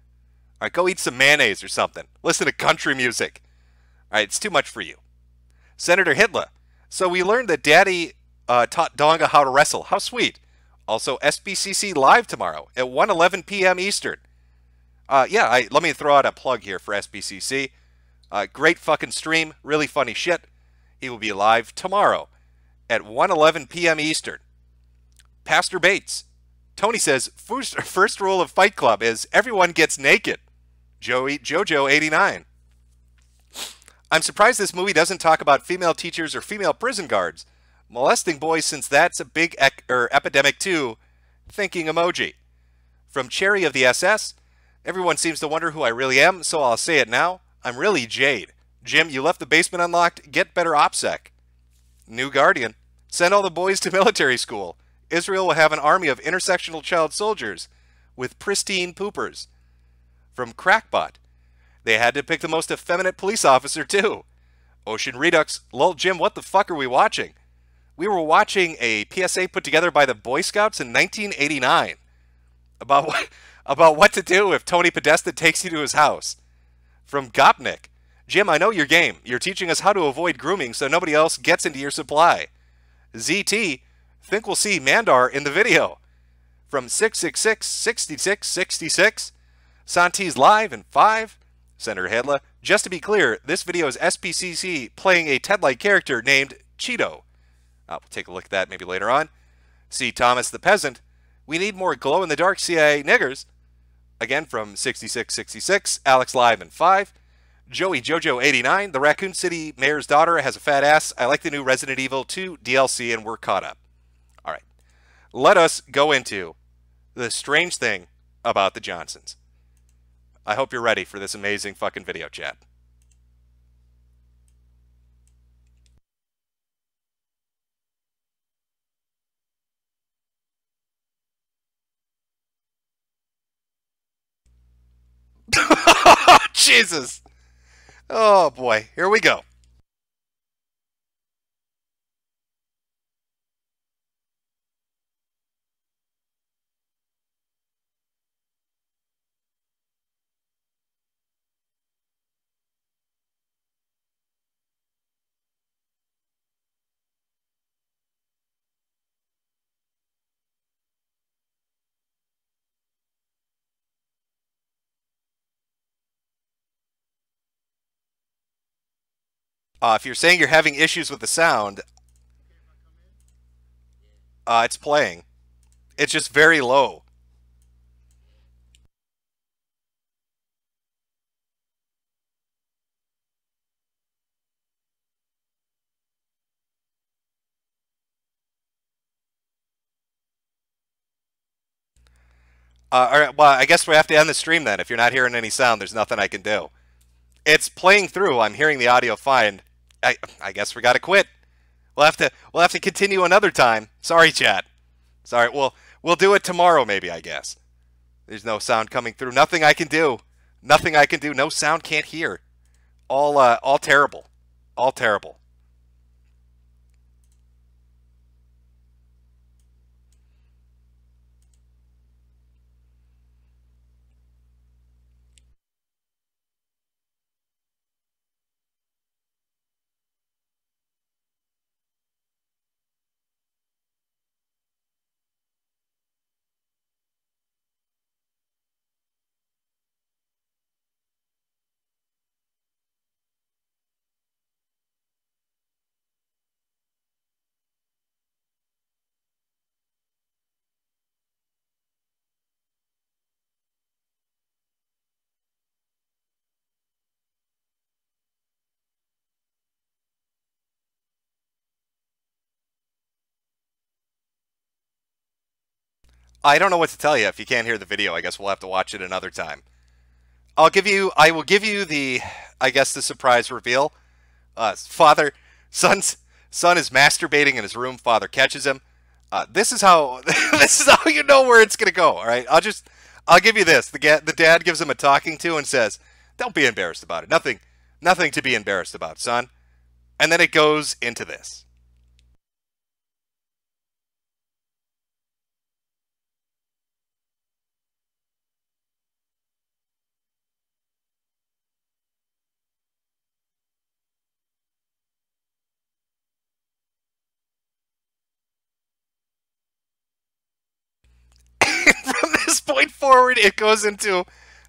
right, go eat some mayonnaise or something. Listen to country music. All right, it's too much for you. Senator Hitler. So we learned that Daddy taught Donga how to wrestle. How sweet. Also, SBCC live tomorrow at 1:11 p.m. Eastern. Let me throw out a plug here for SBCC. Great fucking stream. Really funny shit. He will be live tomorrow at 1:11 p.m. Eastern. Pastor Bates. Tony says, first rule of Fight Club is everyone gets naked. Jojo89. I'm surprised this movie doesn't talk about female teachers or female prison guards molesting boys, since that's a big epidemic too. Thinking emoji. From Cherry of the SS, everyone seems to wonder who I really am, so I'll say it now. I'm really Jade. Jim, you left the basement unlocked. Get better OPSEC. New Guardian. Send all the boys to military school. Israel will have an army of intersectional child soldiers with pristine poopers. From Crackbot. They had to pick the most effeminate police officer, too. Ocean Redux. Lol, Jim, what the fuck are we watching? We were watching a PSA put together by the Boy Scouts in 1989 about what to do if Tony Podesta takes you to his house. From Gopnik. Jim, I know your game. You're teaching us how to avoid grooming so nobody else gets into your supply. ZT. Think we'll see Mandar in the video. From 666-6666. Santi's live in 5. Senator Hedla. Just to be clear, this video is SPCC playing a Ted-like character named Cheeto. We'll take a look at that maybe later on. C. Thomas the Peasant. We need more glow-in-the-dark CIA niggers. Again from 6666. Alex live in 5. Joey Jojo89. The Raccoon City Mayor's daughter has a fat ass. I like the new Resident Evil 2 DLC and we're caught up. All right. Let us go into the strange thing about the Johnsons. I hope you're ready for this amazing fucking video, chat. Jesus. Oh boy, here we go. If you're saying you're having issues with the sound, it's playing. It's just very low. All right, well, I guess we have to end the stream then. If you're not hearing any sound, there's nothing I can do. It's playing through. I'm hearing the audio fine. I guess we gotta quit. We'll have to continue another time. Sorry, chat. Sorry. We'll do it tomorrow, maybe. I guess. There's no sound coming through. Nothing I can do. Nothing I can do. No sound. Can't hear. All terrible. All terrible. I don't know what to tell you. If you can't hear the video, I guess we'll have to watch it another time. I will give you the, I guess, the surprise reveal. Son is masturbating in his room. Father catches him. This is how you know where it's gonna go. All right, I'll give you this. The dad gives him a talking to and says, "Don't be embarrassed about it. Nothing to be embarrassed about, son." And then it goes into this. From this point forward, it goes into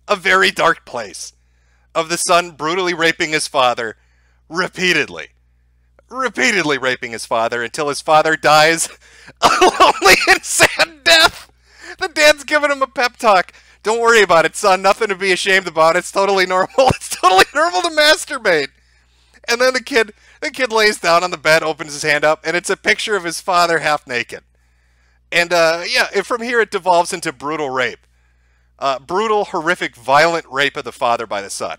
a very dark place of the son brutally raping his father repeatedly raping his father until his father dies a lonely and sad death. The dad's giving him a pep talk. Don't worry about it, son. Nothing to be ashamed about. It's totally normal. It's totally normal to masturbate. And then the kid lays down on the bed, opens his hand up, and it's a picture of his father half naked. And from here it devolves into brutal rape. Brutal, horrific, violent rape of the father by the son.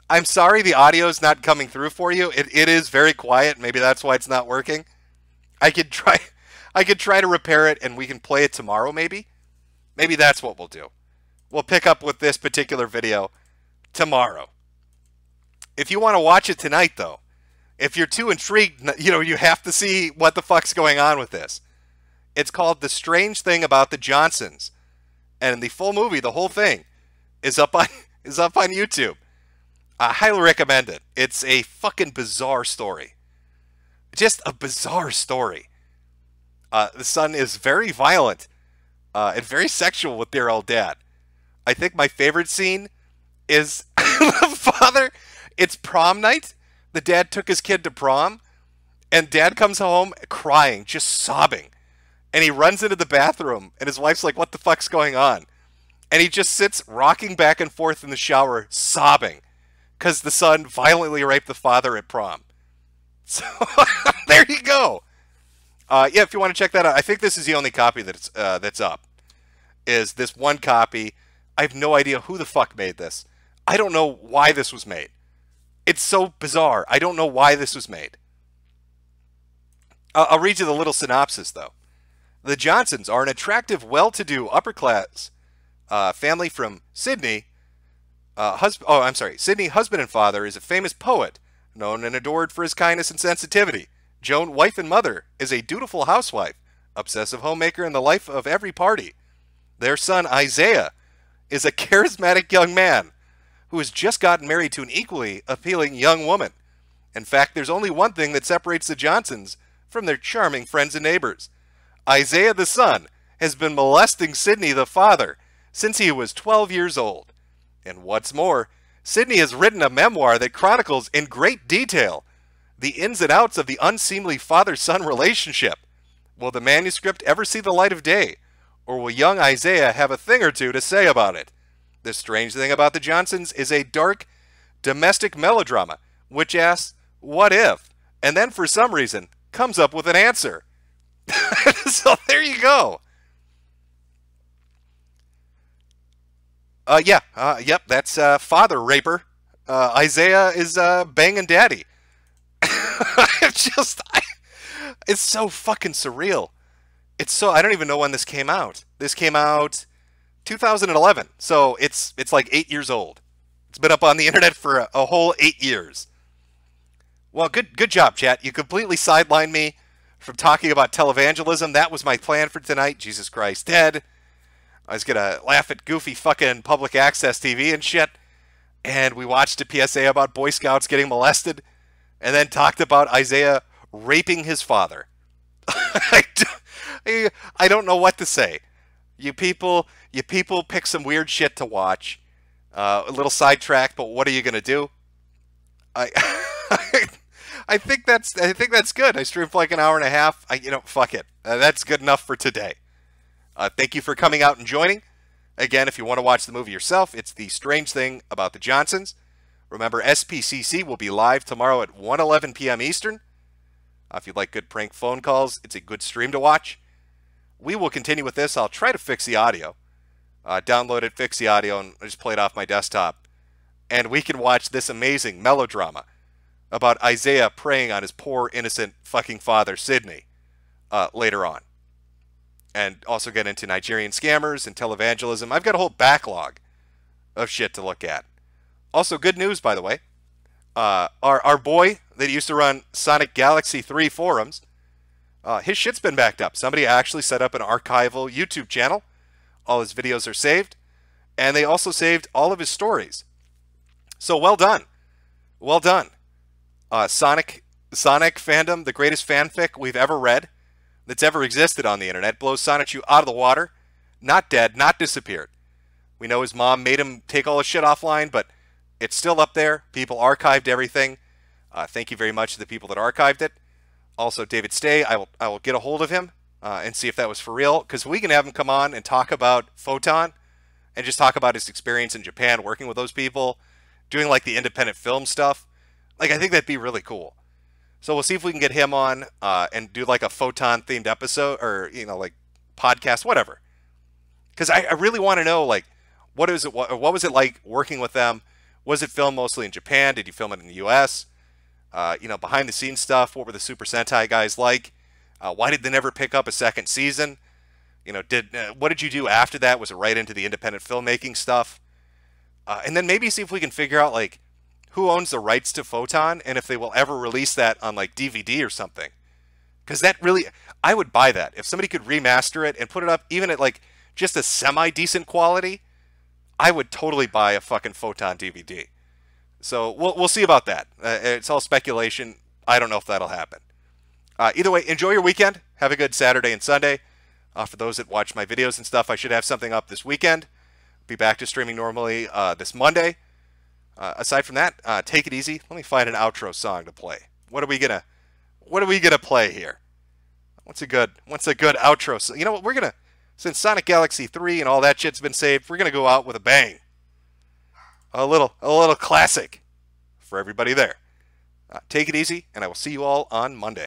I'm sorry the audio is not coming through for you. It is very quiet. Maybe that's why it's not working. I could try to repair it and we can play it tomorrow maybe. Maybe that's what we'll do. We'll pick up with this particular video tomorrow. If you want to watch it tonight though, if you're too intrigued, you have to see what the fuck's going on with this. It's called The Strange Thing About the Johnsons. And the full movie, the whole thing, is up on YouTube. I highly recommend it. It's a fucking bizarre story. Just a bizarre story. The son is very violent and very sexual with their old dad. I think my favorite scene is the father. It's prom night. The dad took his kid to prom, and dad comes home crying, just sobbing. And he runs into the bathroom, and his wife's like, "What the fuck's going on?" And he just sits rocking back and forth in the shower, sobbing, because the son violently raped the father at prom. So there you go. Yeah, if you want to check that out, I think this is the only copy that's up. Is this one copy? I have no idea who the fuck made this. I don't know why this was made. It's so bizarre. I don't know why this was made. I'll read you the little synopsis, though. The Johnsons are an attractive, well-to-do, upper-class family from Sydney. Sydney, husband and father, is a famous poet, known and adored for his kindness and sensitivity. Joan, wife and mother, is a dutiful housewife, obsessive homemaker, and the life of every party. Their son, Isaiah, is a charismatic young man who has just gotten married to an equally appealing young woman. In fact, there's only one thing that separates the Johnsons from their charming friends and neighbors. Isaiah, the son, has been molesting Sydney, the father, since he was 12 years old. And what's more, Sydney has written a memoir that chronicles in great detail the ins and outs of the unseemly father-son relationship. Will the manuscript ever see the light of day? Or will young Isaiah have a thing or two to say about it? The strange thing about the Johnsons is a dark, domestic melodrama, which asks, what if? And then, for some reason, comes up with an answer. So there you go. Yep, that's father raper. Isaiah is banging daddy. It's so fucking surreal. I don't even know when this came out. This came out 2011, so it's like 8 years old. It's been up on the internet for a whole 8 years. Well, good job, chat. You completely sidelined me from talking about televangelism. That was my plan for tonight. Jesus Christ, Ted. I was gonna laugh at goofy fucking public access TV and shit. And we watched a PSA about Boy Scouts getting molested, and then talked about Isaiah raping his father. I don't know what to say. You people pick some weird shit to watch. A little sidetracked, but what are you gonna do? I think that's good. I streamed for like an hour and a half. Fuck it. That's good enough for today. Thank you for coming out and joining. Again, if you want to watch the movie yourself, it's The Strange Thing About the Johnsons. Remember, SPCC will be live tomorrow at 1:11 p.m. Eastern. If you'd like good prank phone calls, it's a good stream to watch. We will continue with this. I'll try to fix the audio. Download it, fix the audio, and just play it off my desktop. And we can watch this amazing melodrama about Isaiah preying on his poor, innocent fucking father, Sidney, later on. And also get into Nigerian scammers and televangelism. I've got a whole backlog of shit to look at. Also, good news, by the way. Our boy that used to run Sonic Galaxy 3 forums, his shit's been backed up. Somebody actually set up an archival YouTube channel. All his videos are saved. And they also saved all of his stories. So well done. Well done. Sonic fandom, the greatest fanfic we've ever read that's ever existed on the internet, blows Sonichu out of the water. Not dead, not disappeared. We know his mom made him take all his shit offline, but it's still up there. People archived everything. Thank you very much to the people that archived it. Also, David Stay, I will get a hold of him and see if that was for real, because we can have him come on and talk about Photon and just talk about his experience in Japan working with those people, doing like the independent film stuff. Like, I think that'd be really cool. So we'll see if we can get him on and do like a Photon themed episode, or like podcast, whatever. Because I really want to know, like, what was it like working with them? Was it filmed mostly in Japan? Did you film it in the U.S.? Behind the scenes stuff. What were the Super Sentai guys like? Why did they never pick up a second season? What did you do after that? Was it right into the independent filmmaking stuff? And then maybe see if we can figure out, like, who owns the rights to Photon, and if they will ever release that on like DVD or something. Because that really, I would buy that. If somebody could remaster it and put it up even at like just a semi-decent quality, I would totally buy a fucking Photon DVD. So we'll see about that. It's all speculation. I don't know if that'll happen. Either way, enjoy your weekend. Have a good Saturday and Sunday. For those that watch my videos and stuff, I should have something up this weekend. Be back to streaming normally this Monday. Aside from that, take it easy. Let me find an outro song to play. What are we gonna play here? What's a good outro song? You know what? Since Sonic Galaxy 3 and all that shit's been saved, we're gonna go out with a bang. A little classic for everybody there. Take it easy, and I will see you all on Monday.